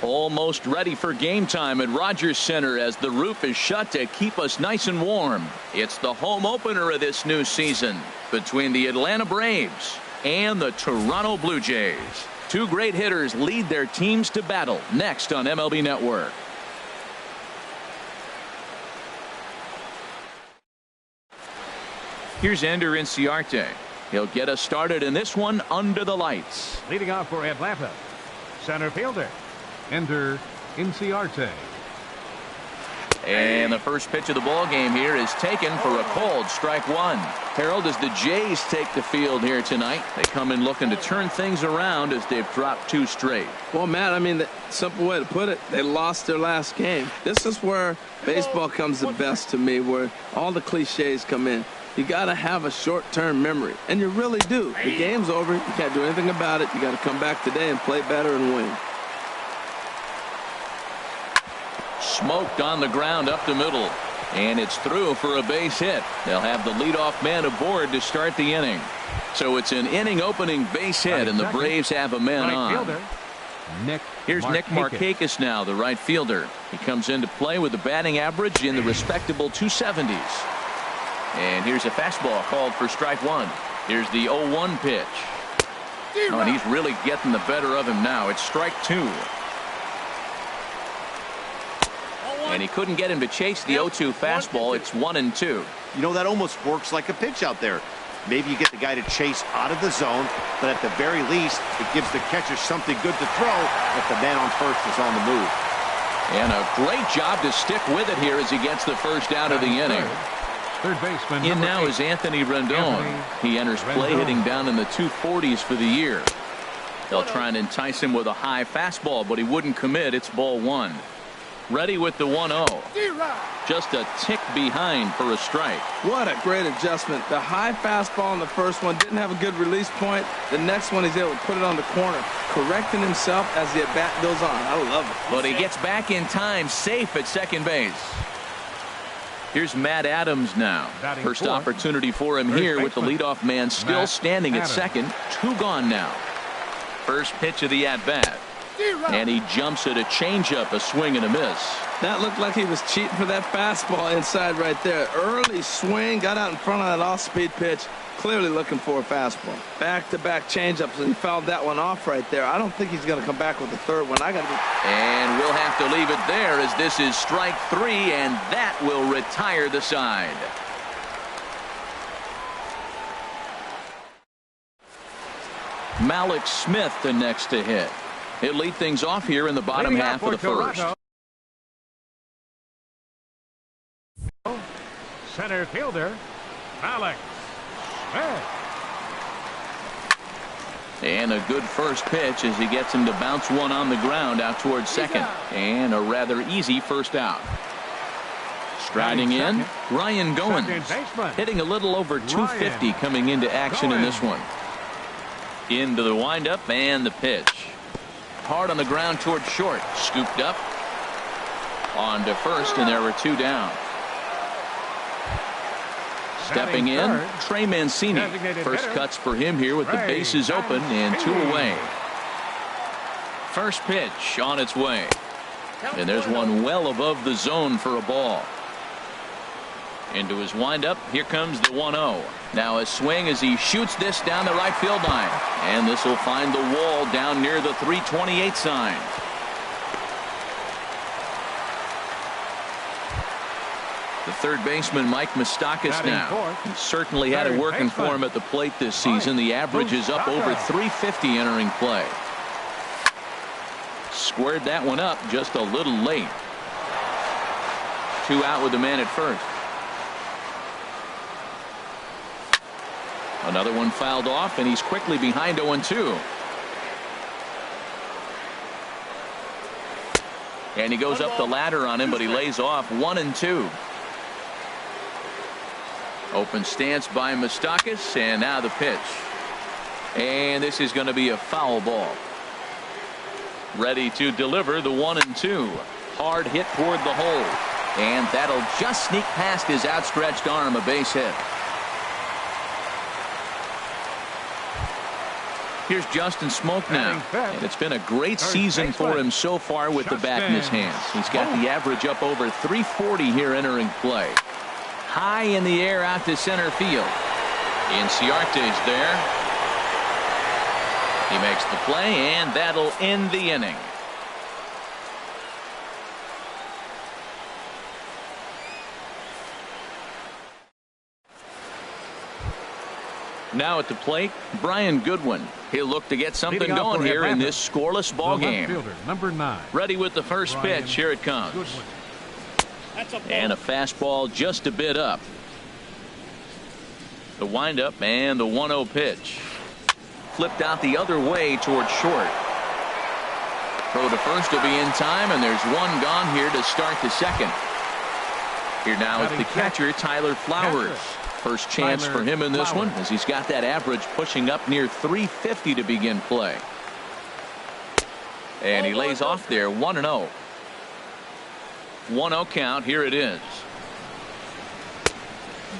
Speaker 1: Almost ready for game time at Rogers Center as the roof is shut to keep us nice and warm. It's the home opener of this new season between the Atlanta Braves and the Toronto Blue Jays. Two great hitters lead their teams to battle next on MLB Network. Here's Ender Inciarte. He'll get us started in this one under the lights.
Speaker 2: Leading off for Atlanta, center fielder, Ender Inciarte.
Speaker 1: And the first pitch of the ball game here is taken for a called strike one. Harold, as the Jays take the field here tonight, they come in looking to turn things around as they've dropped two straight.
Speaker 3: Well, Matt, I mean, the simple way to put it, they lost their last game. This is where baseball comes the best to me, where all the cliches come in. You got to have a short-term memory, and you really do. The game's over. You can't do anything about it. You got to come back today and play better and win.
Speaker 1: Smoked on the ground up the middle, and it's through for a base hit. They'll have the leadoff man aboard to start the inning. So it's an inning opening base hit, and the Braves have a man on. Here's Nick Markakis now, the right fielder. He comes into play with a batting average in the respectable 270s. And here's a fastball called for strike one. Here's the 0-1 pitch. Oh, and he's really getting the better of him now. It's strike two. And he couldn't get him to chase the 0-2 fastball. It's 1-2.
Speaker 4: You know, that almost works like a pitch out there. Maybe you get the guy to chase out of the zone, but at the very least, it gives the catcher something good to throw if the man on first is on the move.
Speaker 1: And a great job to stick with it here as he gets the first out of the inning.
Speaker 2: Third baseman.
Speaker 1: In now is Anthony Rendon. He enters play hitting down in the 240s for the year. They'll try and entice him with a high fastball, but he wouldn't commit. It's ball one. Ready with the 1-0. Just a tick behind for a strike.
Speaker 3: What a great adjustment. The high fastball in the first one didn't have a good release point. The next one he's able to put it on the corner, correcting himself as the at-bat goes on. I love it.
Speaker 1: But he gets back in time, safe at second base. Here's Matt Adams now. First opportunity for him here with the leadoff man still standing at second. Two gone now. First pitch of the at-bat. And he jumps at a changeup, a swing and a miss.
Speaker 3: That looked like he was cheating for that fastball inside right there. Early swing, got out in front of that off-speed pitch. Clearly looking for a fastball. Back-to-back changeups, and he fouled that one off right there. I don't think he's going to come back with the third one.
Speaker 1: And we'll have to leave it there as this is strike three, and that will retire the side. Malik Smith the next to hit. He'll lead things off here in the bottom half of the first.
Speaker 2: Center fielder, Malik Smith.
Speaker 1: And a good first pitch as he gets him to bounce one on the ground out towards second. And a rather easy first out. Striding in, Ryan Goins, hitting a little over 250 coming into action in this one. Into the windup and the pitch. Hard on the ground toward short. Scooped up. On to first, and there were two down. Stepping in, Trey Mancini. First cuts for him here with the bases open and two away. First pitch on its way. And there's one well above the zone for a ball. Into his windup. Here comes the 1-0. Now a swing as he shoots this down the right field line. And this will find the wall down near the 328 sign. The third baseman, Mike Moustakas, now. He certainly had it working for him at the plate this season. The average is up over 350 entering play. Squared that one up just a little late. Two out with the man at first. Another one fouled off, and he's quickly behind 0-2. And he goes up the ladder on him, but he lays off 1-2. Open stance by Moustakas, and now the pitch. And this is going to be a foul ball. Ready to deliver the 1-2. Hard hit toward the hole. And that'll just sneak past his outstretched arm, a base hit. Here's Justin Smoke now. And it's been a great season for him so far with the bat in his hands. He's got the average up over 340 here entering play. High in the air out to center field. Inciarte's there. He makes the play, and that'll end the inning. Now at the plate, Brian Goodwin. He'll look to get something going here in this scoreless ball game.
Speaker 2: Number 9.
Speaker 1: Ready with the first pitch. Here it comes. And a fastball just a bit up. The windup and the 1-0 pitch. Flipped out the other way towards short. Throw to first will be in time, and there's one gone here to start the second. Here now is the catcher, Tyler Flowers. First chance for him in this one, as he's got that average pushing up near 350 to begin play. And he lays off there, 1-0. 1-0 count. Here it is.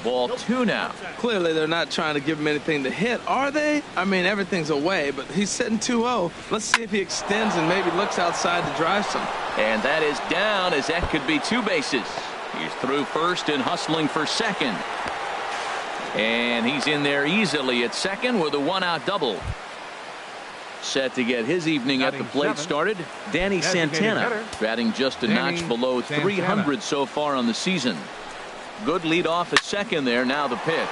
Speaker 1: Ball 2 now.
Speaker 3: Clearly they're not trying to give him anything to hit, are they? I mean, everything's away, but he's sitting 2-0. Let's see if he extends and maybe looks outside to drive some.
Speaker 1: And that is down, as that could be 2 bases. He's through first and hustling for second. And he's in there easily at second with a 1-out double. Set to get his evening at the plate started, Danny Santana, batting just a notch below 300 so far on the season. Good lead off at second there. Now the pitch.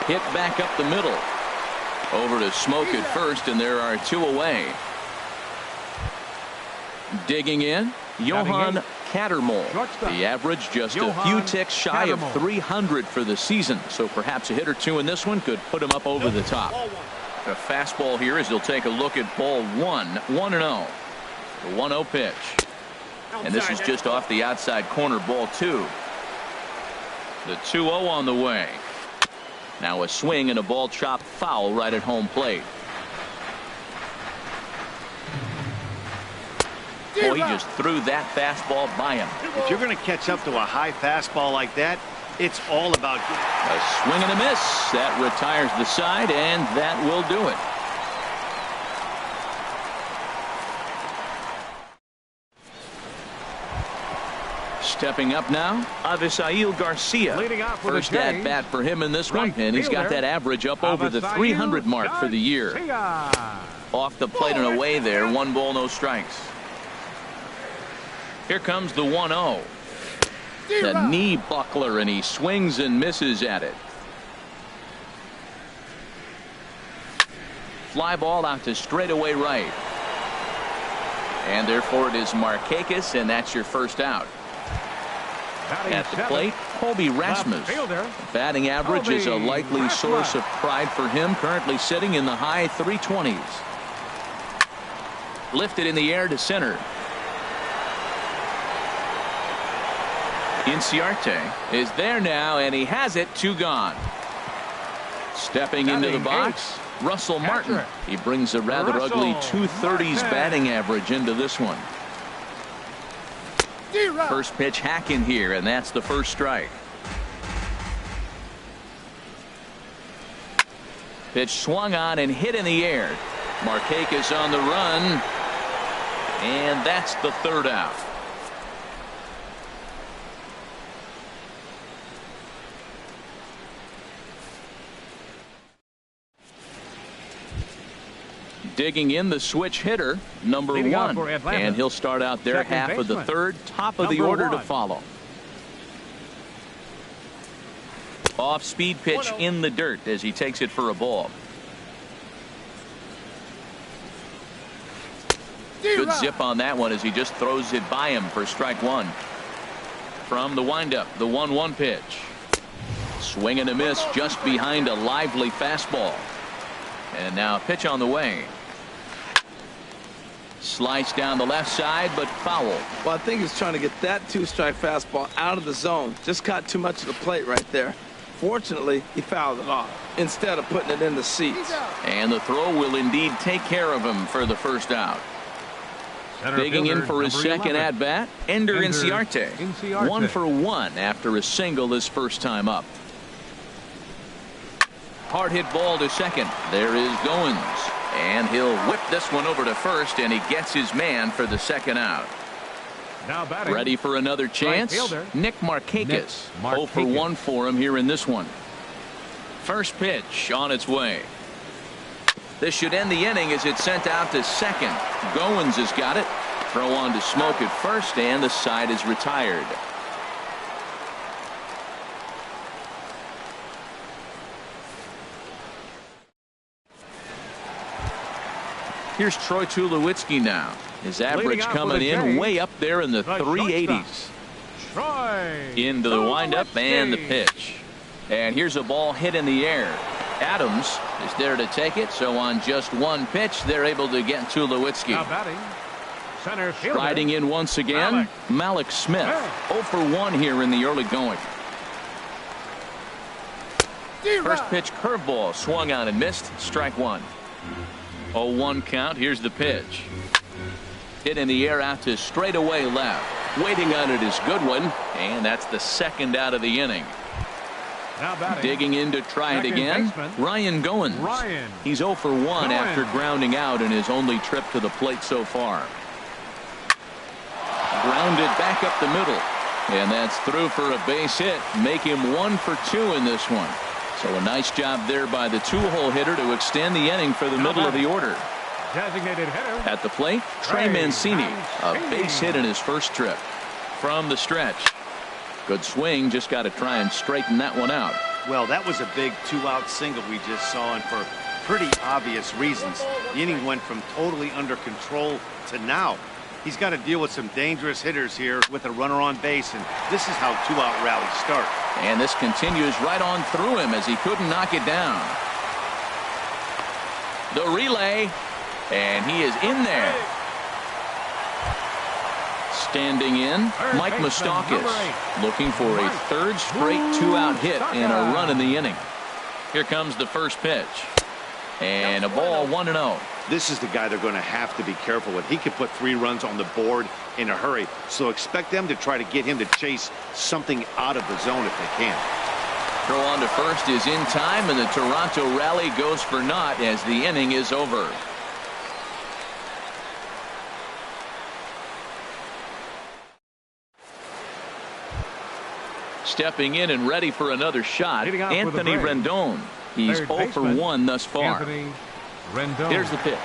Speaker 1: Hit back up the middle. Over to Smoke at first, and there are 2 away. Digging in, Johan Cattermole. The average just a few ticks shy of 300 for the season, so perhaps a hit or 2 in this one could put him up over the top. A fastball here as he'll take a look at ball 1. 1-0. The 1-0 pitch. And this is just off the outside corner, ball 2. The 2-0 on the way. Now a swing and a ball chopped foul right at home plate. Boy, he just threw that fastball by him.
Speaker 4: If you're going to catch up to a high fastball like that, it's all about
Speaker 1: a swing and a miss. That retires the side, and that will do it. Stepping up now, Avisail Garcia. First at bat for him in this one, and he's got that average up over the 300 mark for the year. Off the plate and away there, 1 ball, no strikes. Here comes the 1-0. The knee buckler, and he swings and misses at it. Fly ball out to straightaway right. And therefore it is Markakis, and that's your first out. At the plate, Colby Rasmus. Batting average is a likely source of pride for him, currently sitting in the high 320s. Lifted in the air to center. Inciarte is there now, and he has it. 2 gone. Stepping into the box, Russell Martin. He brings a rather ugly 230s batting average into this one. First pitch hacking here, and that's the first strike. Pitch swung on and hit in the air. Markakis on the run, and that's the 3rd out. Digging in, the switch hitter, number 1, and he'll start out there half of the 3rd, top of the order to follow. Off speed pitch in the dirt as he takes it for a ball. Good zip on that one as he just throws it by him for strike 1. From the windup, the 1-1 pitch. Swing and a miss just behind a lively fastball. And now a pitch on the way. Slice down the left side, but foul.
Speaker 3: Well, I think he's trying to get that 2-strike fastball out of the zone. Just got too much of the plate right there. Fortunately, he fouled it off instead of putting it in the seats.
Speaker 1: And the throw will indeed take care of him for the first out. Digging in for his second at bat, Ender Inciarte. 1 for 1 after a single his first time up. Hard hit ball to second. There is Goins. And he'll whip this one over to first, and he gets his man for the second out.
Speaker 2: Now batting.
Speaker 1: Ready for another chance?
Speaker 2: Right
Speaker 1: Nick Markakis. 0 for 1 for him here in this one. First pitch on its way. This should end the inning as it's sent out to second. Goins has got it. Throw on to Smoke at first, and the side is retired. Here's Troy Tulowitzki now. His average coming in way up there in the 380s. Into the windup and the pitch. And here's a ball hit in the air. Adams is there to take it, so on just one pitch, they're able to get Tulowitzki. Riding in once again, Malik Smith. 0 for 1 here in the early going. First pitch curveball swung on and missed. Strike one. 0-1 count. Here's the pitch. Hit in the air out to straightaway left. Waiting on it is Goodwin, and that's the second out of the inning. Digging in to try it again, Ryan Goins. He's 0 for 1 after grounding out in his only trip to the plate so far. Grounded back up the middle, and that's through for a base hit. Make him 1 for 2 in this one. So a nice job there by the two-hole hitter to extend the inning for the middle of the order.
Speaker 2: Designated hitter.
Speaker 1: At the plate, Trey Mancini. A base hit in his first trip. From the stretch. Good swing, just got to try and straighten that one out.
Speaker 4: Well, that was a big 2-out single we just saw, and for pretty obvious reasons. The inning went from totally under control to now. He's got to deal with some dangerous hitters here with a runner on base, and this is how 2-out rallies start.
Speaker 1: And this continues right on through him as he couldn't knock it down. The relay, and he is in there. Standing in, Mike Moustakas, looking for a third straight 2-out hit and a run in the inning. Here comes the first pitch. And a ball 1-0.
Speaker 4: This is the guy they're going to have to be careful with. He could put 3 runs on the board in a hurry. So expect them to try to get him to chase something out of the zone if they can.
Speaker 1: Throw on to first is in time, and the Toronto rally goes for naught as the inning is over. Stepping in and ready for another shot, Anthony Rendon. He's 0 for 1 thus far. Here's the pitch.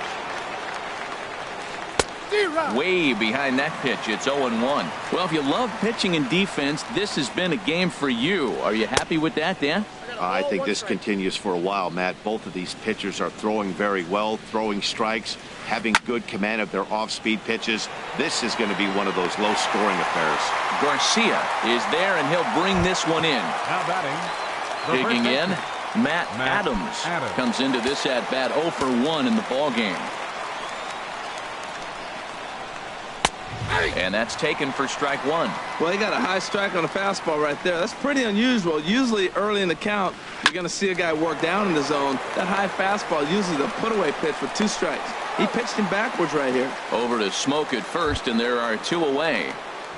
Speaker 1: Way behind that pitch. It's 0-1. Well, if you love pitching and defense, this has been a game for you. Are you happy with that, Dan?
Speaker 4: I think this continues for a while, Matt. Both of these pitchers are throwing very well, throwing strikes, having good command of their off-speed pitches. This is going to be one of those low-scoring affairs.
Speaker 1: Garcia is there, and he'll bring this one in. Digging in, Matt Adams comes into this at-bat 0 for 1 in the ballgame. And that's taken for strike one.
Speaker 3: Well, he got a high strike on a fastball right there. That's pretty unusual. Usually early in the count, you're going to see a guy work down in the zone. That high fastball, usually the put-away pitch with 2 strikes. He pitched him backwards right here.
Speaker 1: Over to Smoke at first, and there are 2 away.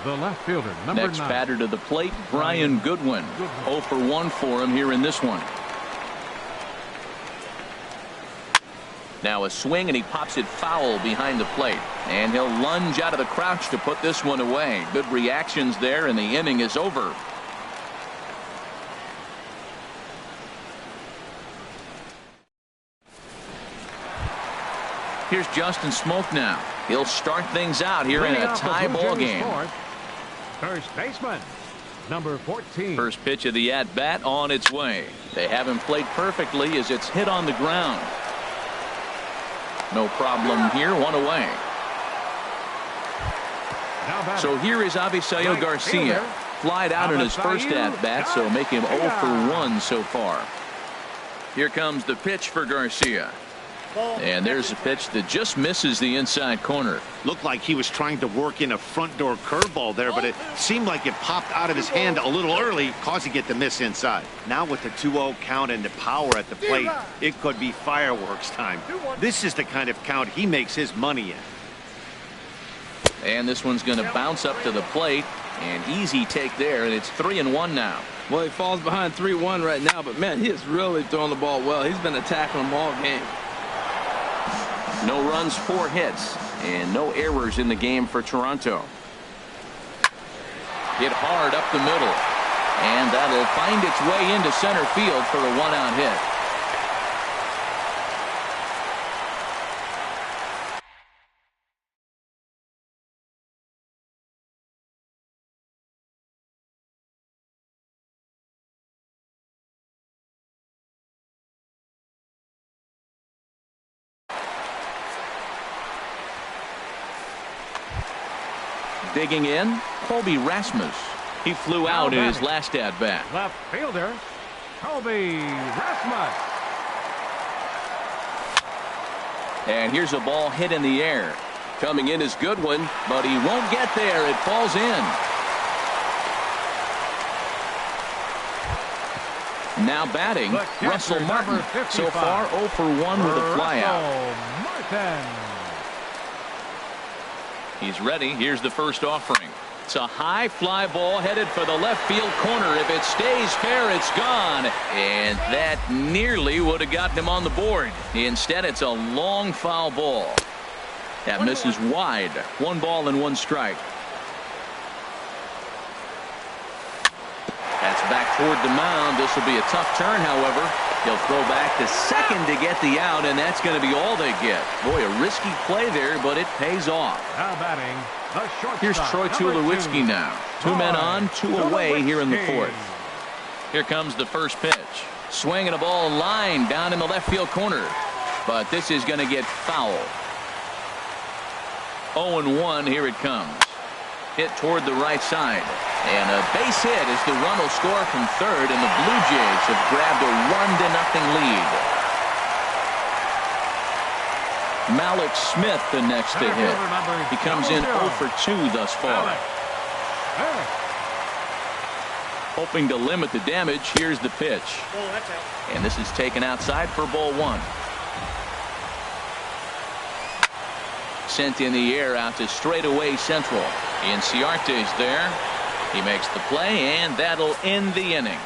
Speaker 2: The left fielder, number 9.
Speaker 1: Next batter to the plate, Brian Goodwin. 0 for 1 for him here in this one. Now a swing, and he pops it foul behind the plate. And he'll lunge out of the crouch to put this one away. Good reactions there, and the inning is over. Here's Justin Smoke now. He'll start things out here in a tie ball game.
Speaker 2: First baseman, number 14.
Speaker 1: First pitch of the at-bat on its way. They have him played perfectly as it's hit on the ground. No problem here, 1 away. So here is Avisail Garcia. Flied out in his first at-bat, so make him 0 for 1 so far. Here comes the pitch for Garcia. And there's a pitch that just misses the inside corner.
Speaker 4: Looked like he was trying to work in a front door curveball there, but it seemed like it popped out of his hand a little early, causing it to miss inside. Now with the 2-0 count and the power at the plate, it could be fireworks time. This is the kind of count he makes his money in.
Speaker 1: And this one's going to bounce up to the plate. An easy take there, and it's 3-1 now.
Speaker 3: Well, he falls behind 3-1 right now, but man, he is really throwing the ball well. He's been attacking them all game.
Speaker 1: No runs, 4 hits, and no errors in the game for Toronto. Hit hard up the middle, and that'll find its way into center field for a 1-out hit. Digging in, Colby Rasmus. He flew out in his last at-bat.
Speaker 2: Left fielder, Colby Rasmus.
Speaker 1: And here's a ball hit in the air. Coming in is good one, but he won't get there. It falls in. Now batting, Russell Martin. So far 0 for 1 with a flyout.
Speaker 2: Martin.
Speaker 1: He's ready. Here's the first offering. It's a high fly ball headed for the left field corner. If it stays fair, it's gone. And that nearly would have gotten him on the board. Instead, it's a long foul ball. That misses wide. 1 ball and 1 strike. That's back toward the mound. This will be a tough turn, however. He'll throw back to second to get the out, and that's going to be all they get. Boy, a risky play there, but it pays off.
Speaker 2: Now batting, the shortstop.
Speaker 1: Here's Troy Tulowitzki now. 2 men on, 2 away here in the 4th. Here comes the first pitch. Swinging a ball line down in the left field corner. But this is going to get foul. 0-1, here it comes. Hit toward the right side. And a base hit as the run will score from third, and the Blue Jays have grabbed a 1-0 lead. Malik Smith the next to hit. He comes in 0 for 2 thus far. Hoping to limit the damage, here's the pitch. And this is taken outside for ball 1. Sent in the air out to straightaway central. Inciarte's there. He makes the play, and that'll end the inning.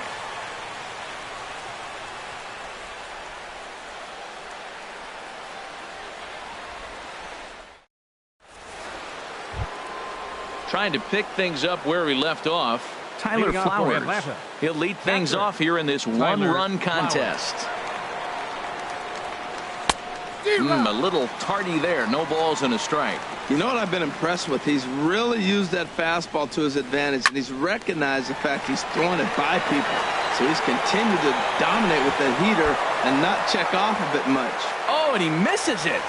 Speaker 1: Trying to pick things up where he left off, Tyler Flowers. He'll lead things off here in this 1-run contest. A little tardy there. No balls and a strike.
Speaker 3: You know what I've been impressed with? He's really used that fastball to his advantage, and he's recognized the fact he's throwing it by people. So he's continued to dominate with that heater and not check off a bit much.
Speaker 1: Oh, and he misses it.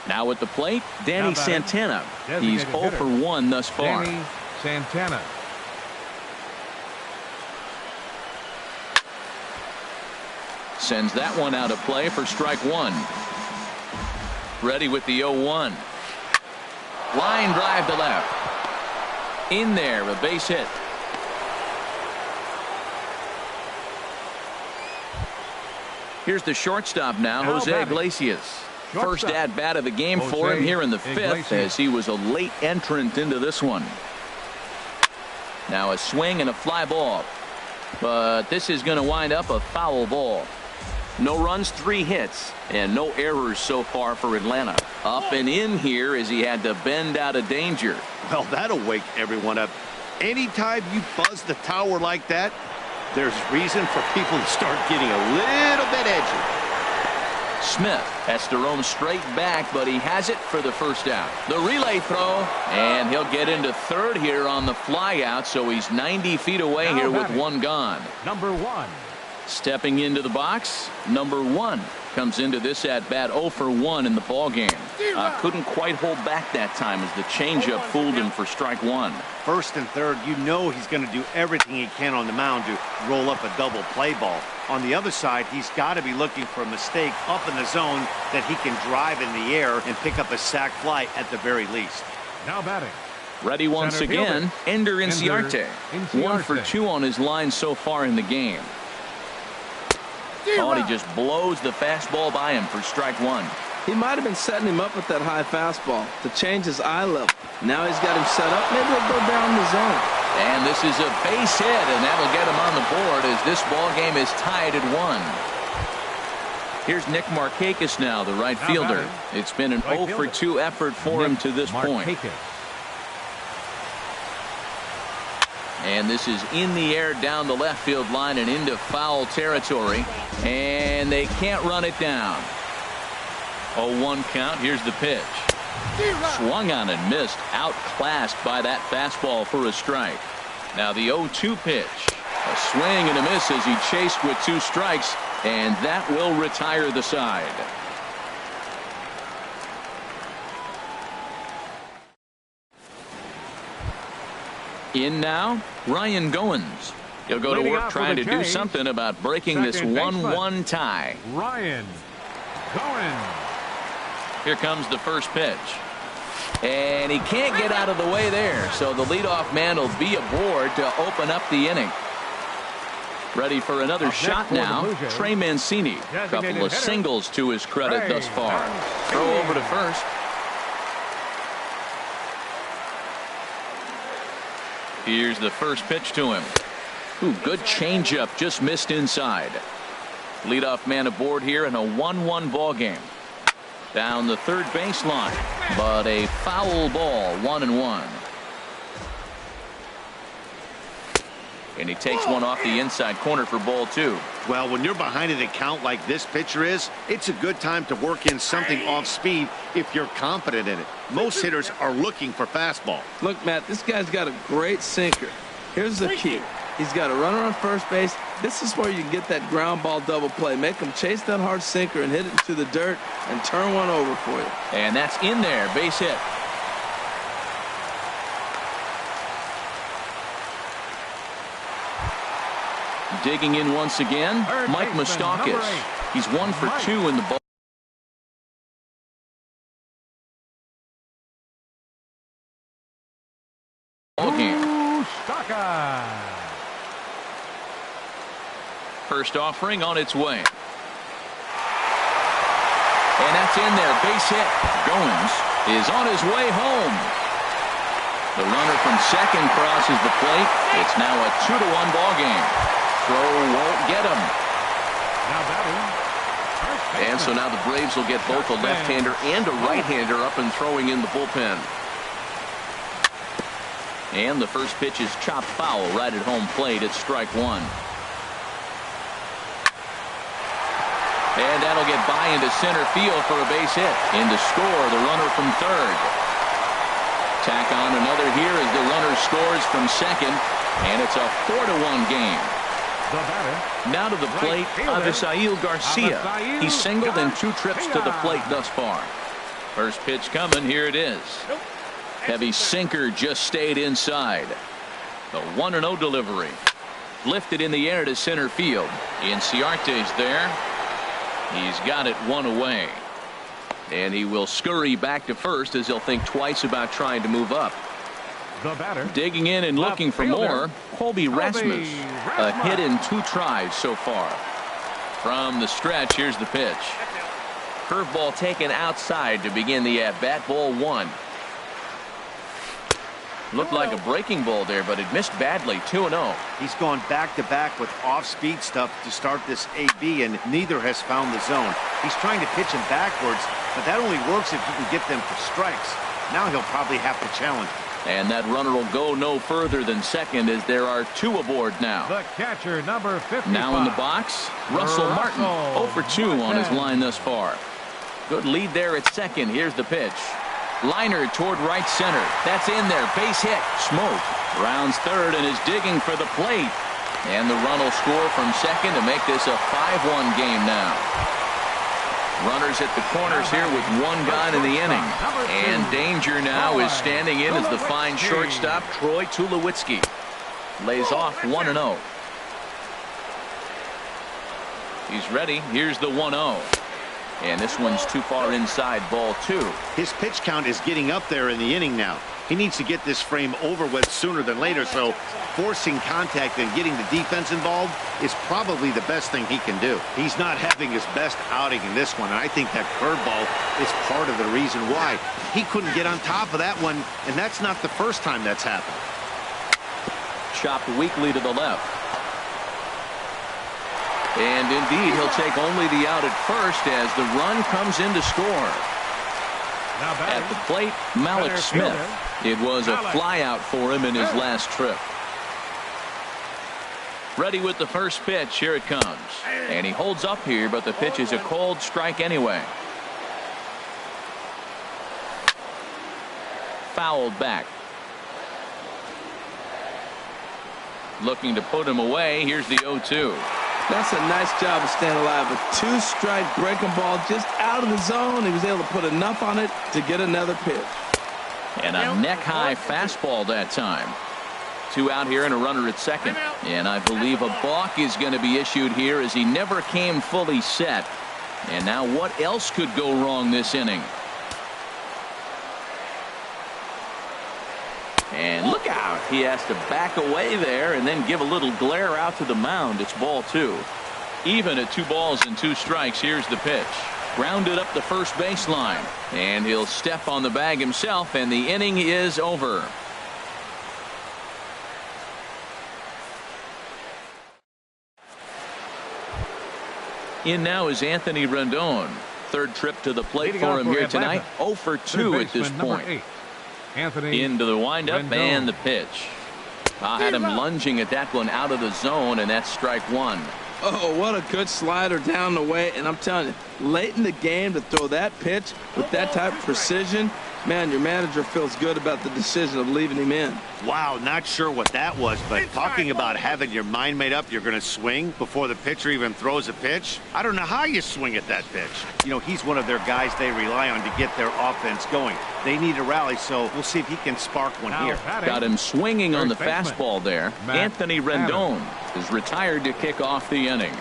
Speaker 1: Now at the plate, Danny Santana. He's 0 for 1 thus far.
Speaker 2: Danny Santana.
Speaker 1: Sends that one out of play for strike 1. Ready with the 0-1. Line drive to left. In there, a base hit. Here's the shortstop now, Jose Iglesias. First at bat of the game for him here in the 5th, as he was a late entrant into this one. Now a swing and a fly ball. But this is going to wind up a foul ball. No runs, 3 hits, and no errors so far for Atlanta. Up and in here as he had to bend out of danger.
Speaker 4: Well, that'll wake everyone up. Anytime you buzz the tower like that, there's reason for people to start getting a little bit edgy.
Speaker 1: Smith has to roam straight back, but he has it for the first out. The relay throw, and he'll get into third here on the fly out, so he's 90 feet away here with 1 gone.
Speaker 2: Number 1.
Speaker 1: Stepping into the box, number 1 comes into this at bat 0 for 1 in the ball game. Couldn't quite hold back that time as the changeup fooled him for strike 1.
Speaker 4: First and third, you know he's going to do everything he can on the mound to roll up a double play ball. On the other side, he's got to be looking for a mistake up in the zone that he can drive in the air and pick up a sac fly at the very least.
Speaker 2: Now batting.
Speaker 1: Ready once again, Ender Inciarte. 1 for 2 on his line so far in the game. Oh, and he just blows the fastball by him for strike 1.
Speaker 3: He might have been setting him up with that high fastball to change his eye level. Now he's got him set up. Maybe he'll go down the zone.
Speaker 1: And this is a base hit, and that'll get him on the board as this ball game is tied at 1. Here's Nick Markakis now, the right fielder. It's been an 0 for 2 effort for him to this point. And this is in the air down the left field line and into foul territory. And they can't run it down. 0-1 count. Here's the pitch. Swung on and missed. Outclassed by that fastball for a strike. Now the 0-2 pitch. A swing and a miss as he chased with 2 strikes. And that will retire the side. In now, Ryan Goins. He'll go to work trying to do something about breaking this 1-1 tie.
Speaker 2: Ryan Goins.
Speaker 1: Here comes the first pitch. And he can't get out of the way there, so the leadoff man will be aboard to open up the inning. Ready for another shot now, Trey Mancini. A couple of singles to his credit thus far. Throw over to first. Here's the first pitch to him. Ooh, good changeup, just missed inside. Leadoff man aboard here in a 1-1 ball game. Down the third baseline, but a foul ball, 1-1. And he takes one off the inside corner for ball 2.
Speaker 4: Well, when you're behind an account like this pitcher is, it's a good time to work in something off speed if you're confident in it. Most hitters are looking for fastball.
Speaker 3: Look, Matt, this guy's got a great sinker. Here's the key. He's got a runner on first base. This is where you can get that ground ball double play. Make him chase that hard sinker and hit it into the dirt and turn one over for you.
Speaker 1: And that's in there, base hit. Digging in once again, Mike Moustakas. He's 1 for 2 in the ball game. First offering on its way. And that's in there, base hit. Goins is on his way home. The runner from second crosses the plate. It's now a 2-1 ball game. Throw won't get him. And so now the Braves will get both a left-hander and a right-hander up and throwing in the bullpen. And the first pitch is chopped foul right at home plate. It's strike 1. And that'll get by into center field for a base hit. In to score the runner from third. Tack on another here as the runner scores from second. And it's a 4-1 game. Now to the plate, Avisail Garcia. He singled in 2 trips to the plate thus far. First pitch coming. Here it is. Heavy sinker just stayed inside. The 1-0 delivery. Lifted in the air to center field. Inciarte's there. He's got it 1 away. And he will scurry back to first as he'll think twice about trying to move up. Digging in and looking for more, Colby Rasmus. A hit in 2 tries so far. From the stretch, here's the pitch. Curveball taken outside to begin the at-bat. Ball 1. Looked like a breaking ball there, but it missed badly. 2-0.
Speaker 4: He's gone back-to-back with off-speed stuff to start this AB, and neither has found the zone. He's trying to pitch him backwards, but that only works if you can get them for strikes. Now he'll probably have to challenge.
Speaker 1: And that runner will go no further than second as there are 2 aboard now.
Speaker 2: The catcher, number 55.
Speaker 1: Now in the box, Russell Martin. 0 for 2 on his line thus far. Good lead there at second. Here's the pitch. Liner toward right center. That's in there. Base hit. Smoke. Rounds third and is digging for the plate. And the run will score from second to make this a 5-1 game now. Runners at the corners here with 1 gone in the inning. And danger now is standing in as the fine shortstop, Troy Tulowitzki. Lays off 1-0. He's ready. Here's the 1-0. And this one's too far inside, ball 2.
Speaker 4: His pitch count is getting up there in the inning now. He needs to get this frame over with sooner than later, so forcing contact and getting the defense involved is probably the best thing he can do. He's not having his best outing in this one, and I think that curveball is part of the reason why. He couldn't get on top of that one, and that's not the first time that's happened.
Speaker 1: chopped weakly to the left. And indeed, he'll take only the out at first as the run comes in to score. At the plate, Malik Smith. It was a flyout for him in his last trip. Ready with the first pitch. Here it comes. And he holds up here, but the pitch is a cold strike anyway. Fouled back. Looking to put him away. Here's the 0-2.
Speaker 3: That's a nice job of staying alive. A 2-strike breaking ball just out of the zone. He was able to put enough on it to get another pitch.
Speaker 1: And a neck-high fastball that time. 2 out here and a runner at second. And I believe a balk is going to be issued here as he never came fully set. And now what else could go wrong this inning? And look out. He has to back away there and then give a little glare out to the mound. It's ball 2. Even at 2 balls and 2 strikes. Here's the pitch. Grounded up the first baseline. And he'll step on the bag himself, and the inning is over. In now is Anthony Rendon. Third trip to the plate for him here tonight. 0 for 2 at this point. Into the windup and the pitch. I had him lunging at that one out of the zone, and that's strike 1.
Speaker 3: Oh, what a good slider down the way. And I'm telling you, late in the game to throw that pitch with that type of precision, man, your manager feels good about the decision of leaving him in.
Speaker 4: Wow, not sure what that was, but talking about having your mind made up you're going to swing before the pitcher even throws a pitch. I don't know how you swing at that pitch. You know, he's one of their guys they rely on to get their offense going. They need a rally, so we'll see if he can spark one here.
Speaker 1: Got him swinging on the fastball there. Anthony Rendon is retired to kick off the inning.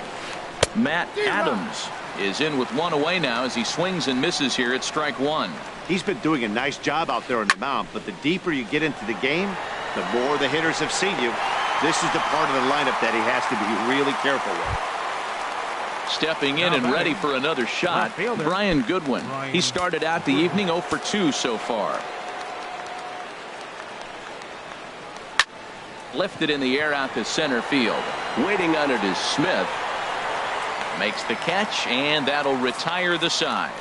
Speaker 1: Matt Adams is in with 1 away now as he swings and misses here at strike 1.
Speaker 4: He's been doing a nice job out there on the mound, but the deeper you get into the game, the more the hitters have seen you. This is the part of the lineup that he has to be really careful with.
Speaker 1: Stepping in and ready for another shot, Brian Goodwin. He started out the evening 0 for 2 so far. Lifted in the air out to center field. Waiting on it is Smith. Makes the catch, and that'll retire the side.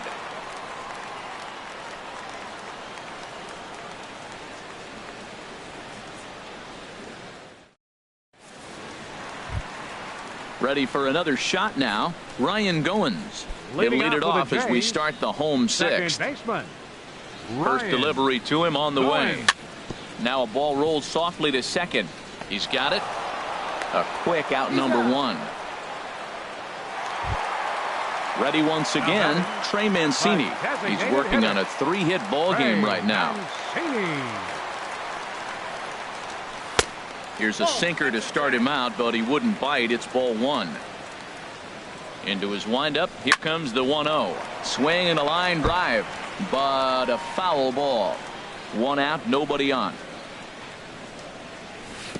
Speaker 1: Ready for another shot now. Ryan Goins. He'll lead it off as we start the home 6th. First delivery to him on the way. Now a ball rolls softly to second. He's got it. A quick out number 1. Ready once again, Trey Mancini. He's working on a 3-hit ball game right now. Here's a sinker to start him out, but he wouldn't bite. It's ball 1. Into his windup. Here comes the 1-0. Swing and a line drive, but a foul ball. 1 out, nobody on.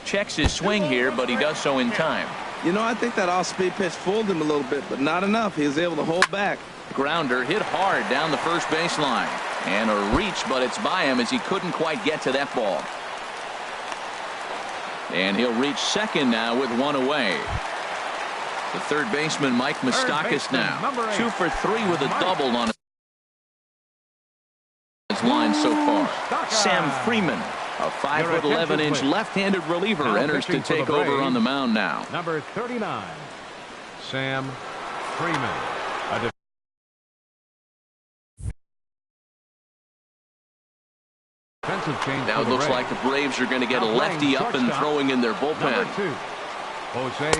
Speaker 1: Checks his swing here, but he does so in time.
Speaker 3: You know, I think that off-speed pitch fooled him a little bit, but not enough. He was able to hold back.
Speaker 1: Grounder hit hard down the first baseline. And a reach, but it's by him as he couldn't quite get to that ball. And he'll reach second now with 1 away. The third baseman, Mike Moustakas, now 2 for 3 with a double on his line so far. Sam Freeman, a 5'11" left-handed reliever, enters to take over on the mound now.
Speaker 2: Number 39, Sam Freeman.
Speaker 1: Now it looks like the Braves are going to get a lefty up and throwing in their bullpen.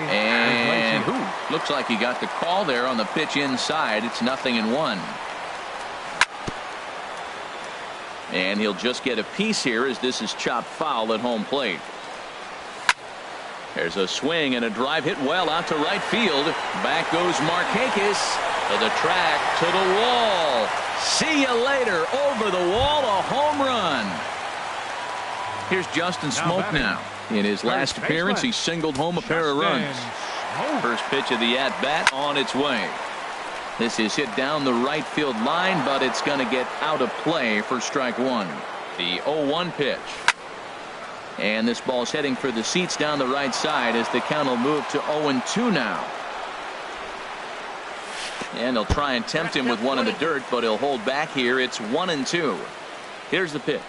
Speaker 1: And looks like he got the call there on the pitch inside. It's 0-1. And he'll just get a piece here as this is chopped foul at home plate. There's a swing and a drive hit well out to right field. Back goes Markakis to the track, to the wall. See you later. Over the wall, a home run. Here's Justin Smoke now. In his last appearance, he singled home a pair of runs. First pitch of the at-bat on its way. This is hit down the right field line, but it's going to get out of play for strike 1. The 0-1 pitch. And this ball's heading for the seats down the right side as the count will move to 0-2 now. And they'll try and tempt him with one in the dirt, but he'll hold back here. It's 1-2. Here's the pitch.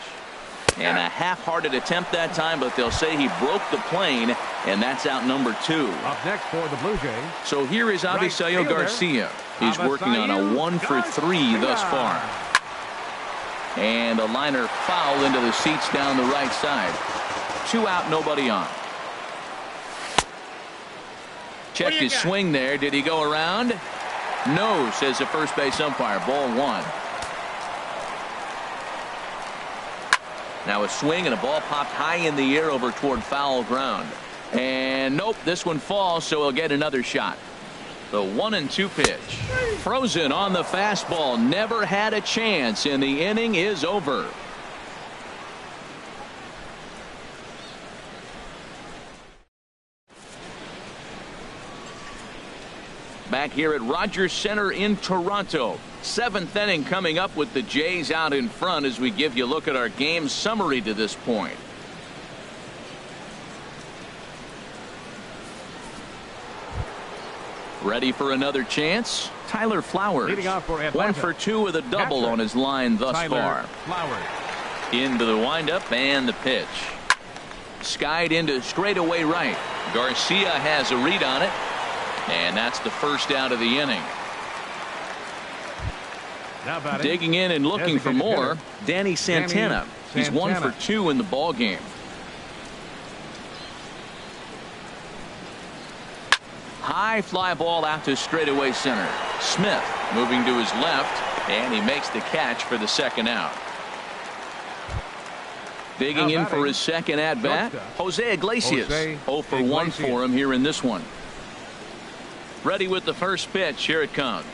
Speaker 1: And a half-hearted attempt that time, but they'll say he broke the plane, and that's out number 2.
Speaker 2: Up next for the Blue Jays.
Speaker 1: So here is Avisail Garcia. He's working on a 1-for-3 thus far. And a liner foul into the seats down the right side. 2 out, nobody on. Checked his swing there. Did he go around? No, says the first base umpire. Ball 1. Now a swing and a ball popped high in the air over toward foul ground. And nope, this one falls, so he'll get another shot. The 1-2 pitch. Frozen on the fastball. Never had a chance, and the inning is over. Back here at Rogers Center in Toronto. 7th inning coming up with the Jays out in front as we give you a look at our game summary to this point. Ready for another chance? Tyler Flowers. 1-for-2 with a double on his line thus far. Into the windup and the pitch. Skied into straightaway right. Garcia has a read on it. And that's the first out of the inning. Digging in and looking for more, Danny Santana. He's 1-for-2 in the ball game. High fly ball out to straightaway center. Smith moving to his left, and he makes the catch for the second out. Digging in for his second at bat, Jose Iglesias. 0-for-1 for him here in this one. Ready with the first pitch. Here it comes.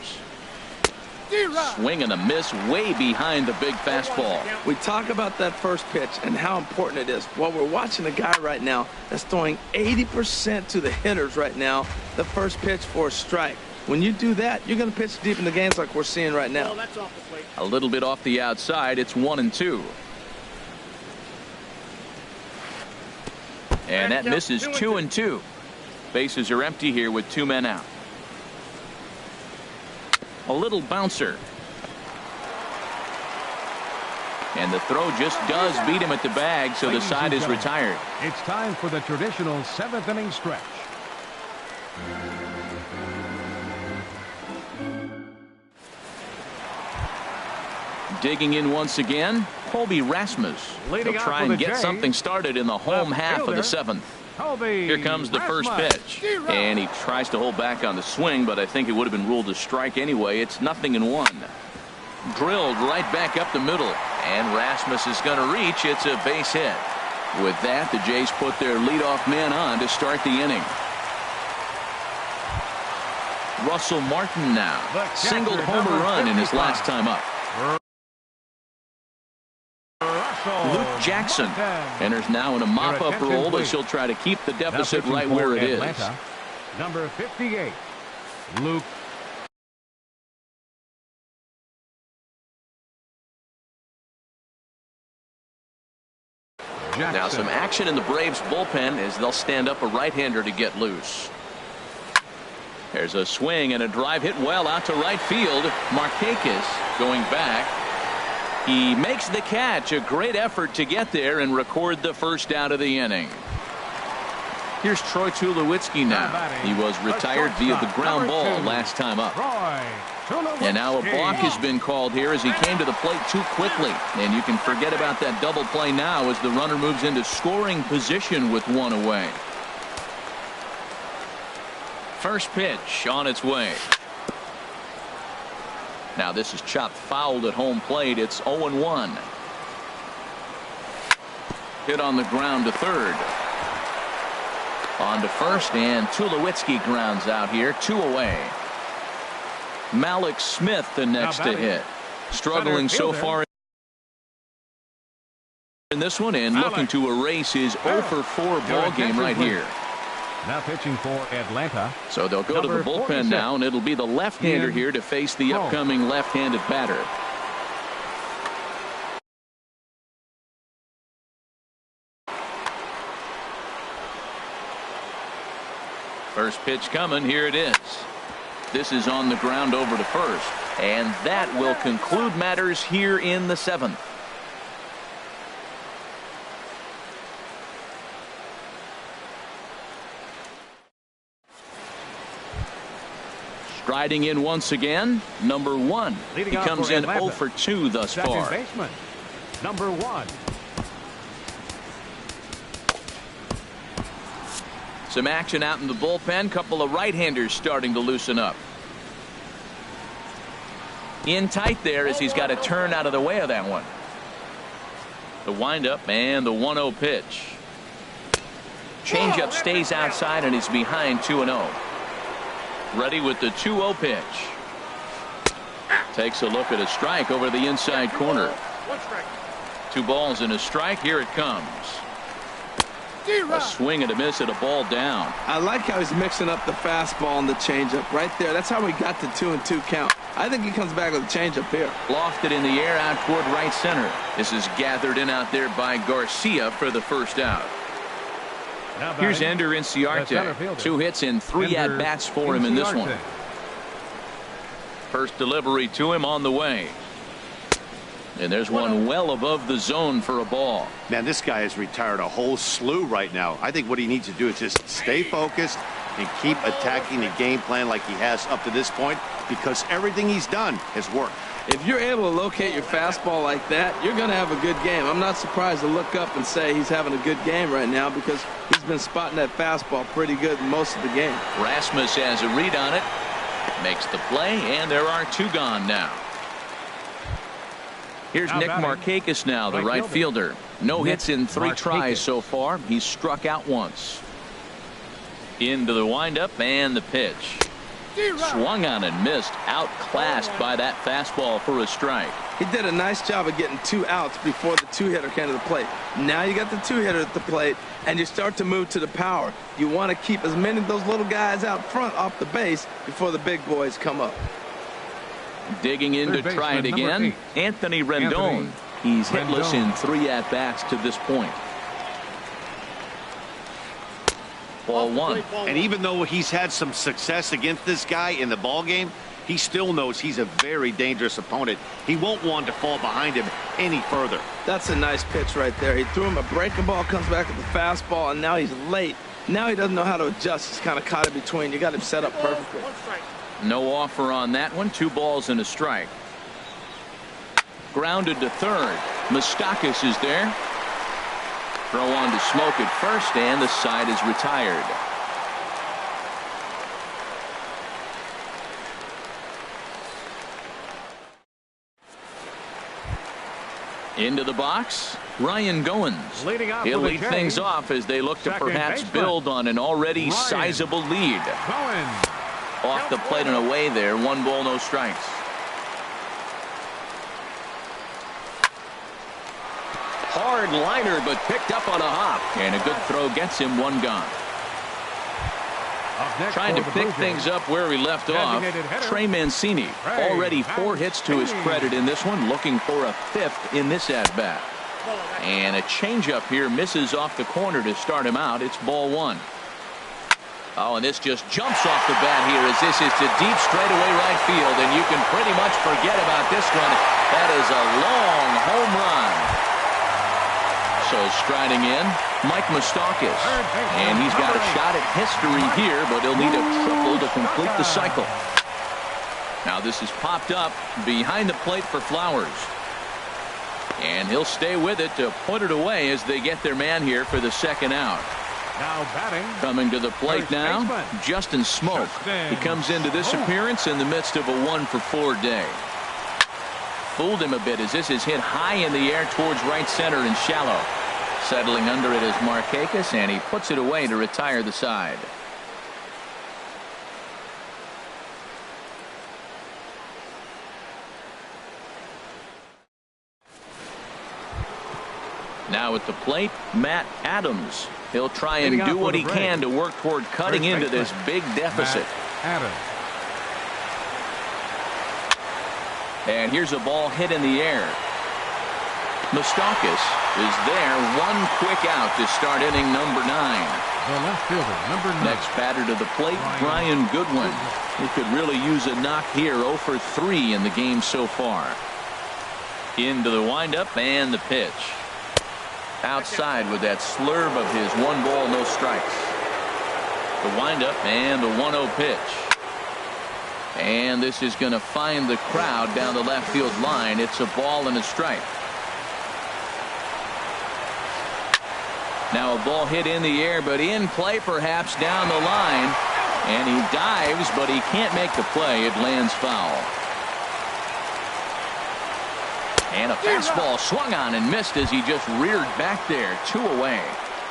Speaker 1: Swing and a miss way behind the big fastball.
Speaker 3: We talk about that first pitch and how important it is. Well, we're watching a guy right now that's throwing 80% to the hitters right now. The first pitch for a strike. When you do that, you're going to pitch deep in the games like we're seeing right now.
Speaker 1: A little bit off the outside. It's 1-2. And that misses 2-2. Bases are empty here with 2 men out. A little bouncer. And the throw just does beat him at the bag, so the side is retired.
Speaker 2: It's time for the traditional 7th inning stretch.
Speaker 1: Digging in once again, Colby Rasmus. He'll try and get something started in the home half of the 7th. Here comes the first pitch, and he tries to hold back on the swing, but I think it would have been ruled a strike anyway. It's 0-1. Drilled right back up the middle, and Rasmus is going to reach. It's a base hit. With that, the Jays put their leadoff man on to start the inning. Russell Martin now singled homer run in his last time up. Luke Jackson enters now in a mop-up role as he'll try to keep the deficit right where it is.
Speaker 2: Number 58, Luke. Jackson.
Speaker 1: Now some action in the Braves bullpen as they'll stand up a right-hander to get loose. There's a swing and a drive hit well out to right field. Markakis going back. He makes the catch. A great effort to get there and record the first out of the inning. Here's Troy Tulowitzki now. He was retired via the ground ball last time up. And now a balk has been called here as he came to the plate too quickly. And you can forget about that double play now as the runner moves into scoring position with 1 away. First pitch on its way. Now this is chopped fouled at home plate. It's 0-1. Hit on the ground to third. On to first, and Tulowitzki grounds out here. 2 away. Malik Smith the next to hit. Struggling so far in this one and looking to erase his 0-for-4 ball game right here.
Speaker 2: Now pitching for Atlanta.
Speaker 1: So they'll go to the bullpen now, and it'll be the left-hander here to face the upcoming left-handed batter. First pitch coming. Here it is. This is on the ground over to first. And that will conclude matters here in the 7th. Striding in once again, number 1. He comes in 0 for 2 thus far.
Speaker 2: Second baseman, number 1.
Speaker 1: Some action out in the bullpen. Couple of right-handers starting to loosen up. In tight there as he's got to turn out of the way of that one. The windup and the 1-0 pitch. Changeup stays outside and he's behind 2-0. Ready with the 2-0 pitch. Takes a look at a strike over the inside corner. 2 balls and a strike. Here it comes. A swing and a miss at a ball down.
Speaker 3: I like how he's mixing up the fastball and the changeup right there. That's how we got the 2-2 count. I think he comes back with a changeup here.
Speaker 1: Lofted in the air out toward right center. This is gathered in out there by Garcia for the first out. Here's Ender Inciarte. 2 hits and 3 at-bats for him in this one. First delivery to him on the way. And there's one well above the zone for a ball.
Speaker 4: Man, this guy has retired a whole slew right now. I think what he needs to do is just stay focused and keep attacking the game plan like he has up to this point, because everything he's done has worked.
Speaker 3: If you're able to locate your fastball like that, you're going to have a good game. I'm not surprised to look up and say he's having a good game right now, because he's been spotting that fastball pretty good most of the game.
Speaker 1: Rasmus has a read on it, makes the play, and there are 2 gone now. Here's Nick Markakis now, the right fielder. No hits in 3 tries so far. He's struck out once. Into the windup and the pitch. Swung on and missed. Outclassed by that fastball for a strike.
Speaker 3: He did a nice job of getting 2 outs before the 2-hitter came to the plate. Now you got the 2-hitter at the plate, and you start to move to the power. You want to keep as many of those little guys out front off the base before the big boys come up.
Speaker 1: Digging in to try it again, Anthony Rendon. He's hitless in 3 at-bats to this point. Ball 1.
Speaker 4: And even though he's had some success against this guy in the ball game, he still knows he's a very dangerous opponent. He won't want to fall behind him any further.
Speaker 3: That's a nice pitch right there. He threw him a breaking ball, comes back with the fastball, and now he's late. Now he doesn't know how to adjust. He's kind of caught in between. You got him set up perfectly.
Speaker 1: No offer on that one. 2 balls and a strike. Grounded to third. Moustakas is there. Throw on to Smoke at first, and the side is retired. Into the box, Ryan Goins. He'll lead things off as they look to perhaps build on an already sizable lead. Off the plate and away there. 1 ball, no strikes. Hard liner, but picked up on a hop. And a good throw gets him 1 gone. Trying to pick things up where we left off. Trey Mancini. Already 4 hits to his credit in this one. Looking for a 5th in this at-bat. And a changeup here misses off the corner to start him out. It's ball 1. Oh, and this just jumps off the bat here as this is to deep straightaway right field, and you can pretty much forget about this one. That is a long home run. So striding in, Mike Moustakas, and he's got a shot at history here, but he'll need a triple to complete the cycle. Now this is popped up behind the plate for Flowers, and he'll stay with it to put it away as they get their man here for the 2nd out.
Speaker 2: Now batting.
Speaker 1: Coming to the plate now, Justin Smoke. He comes into this appearance in the midst of a 1 for 4 day. Fooled him a bit as this is hit high in the air towards right center and shallow. Settling under it is Markakis, and he puts it away to retire the side. Now at the plate, Matt Adams. He'll try and do what he can to work toward cutting into this big deficit. And here's a ball hit in the air. Moustakas is there. One quick out to start inning number 9.
Speaker 2: The left fielder, number 9.
Speaker 1: Next batter to the plate, Brian Goodwin. He could really use a knock here. 0 for 3 in the game so far. Into the windup and the pitch. Outside with that slurve of his. 1 ball, no strikes. The windup and the 1-0 pitch. And this is going to find the crowd down the left field line. It's a ball and a strike. Now a ball hit in the air, but in play perhaps down the line. And he dives, but he can't make the play. It lands foul. And a fastball swung on and missed as he just reared back there. 2 away.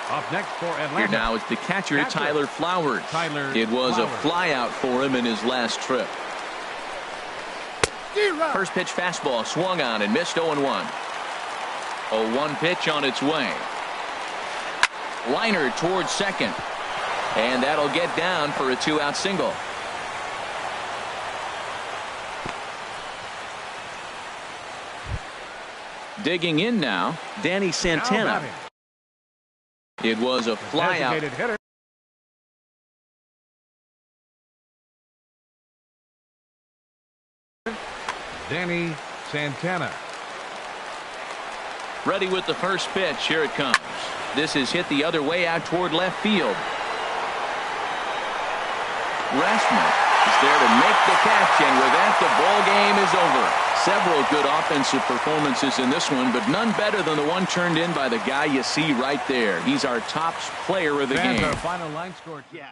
Speaker 2: Up next for Atlanta.
Speaker 1: Here now is the catcher, Tyler Flowers. It was a flyout for him in his last trip. First pitch fastball swung on and missed. 0-1. 0-1 pitch on its way. Liner towards second. And that'll get down for a 2-out single. Digging in now, Danny Santana. It was a flyout.
Speaker 2: Danny Santana.
Speaker 1: Ready with the first pitch. Here it comes. This is hit the other way out toward left field. Rasmus is there to make the catch, and with that, the ball game is over. Several good offensive performances in this one, but none better than the one turned in by the guy you see right there. He's our top player of the game.
Speaker 2: Our final line score.
Speaker 4: Yeah.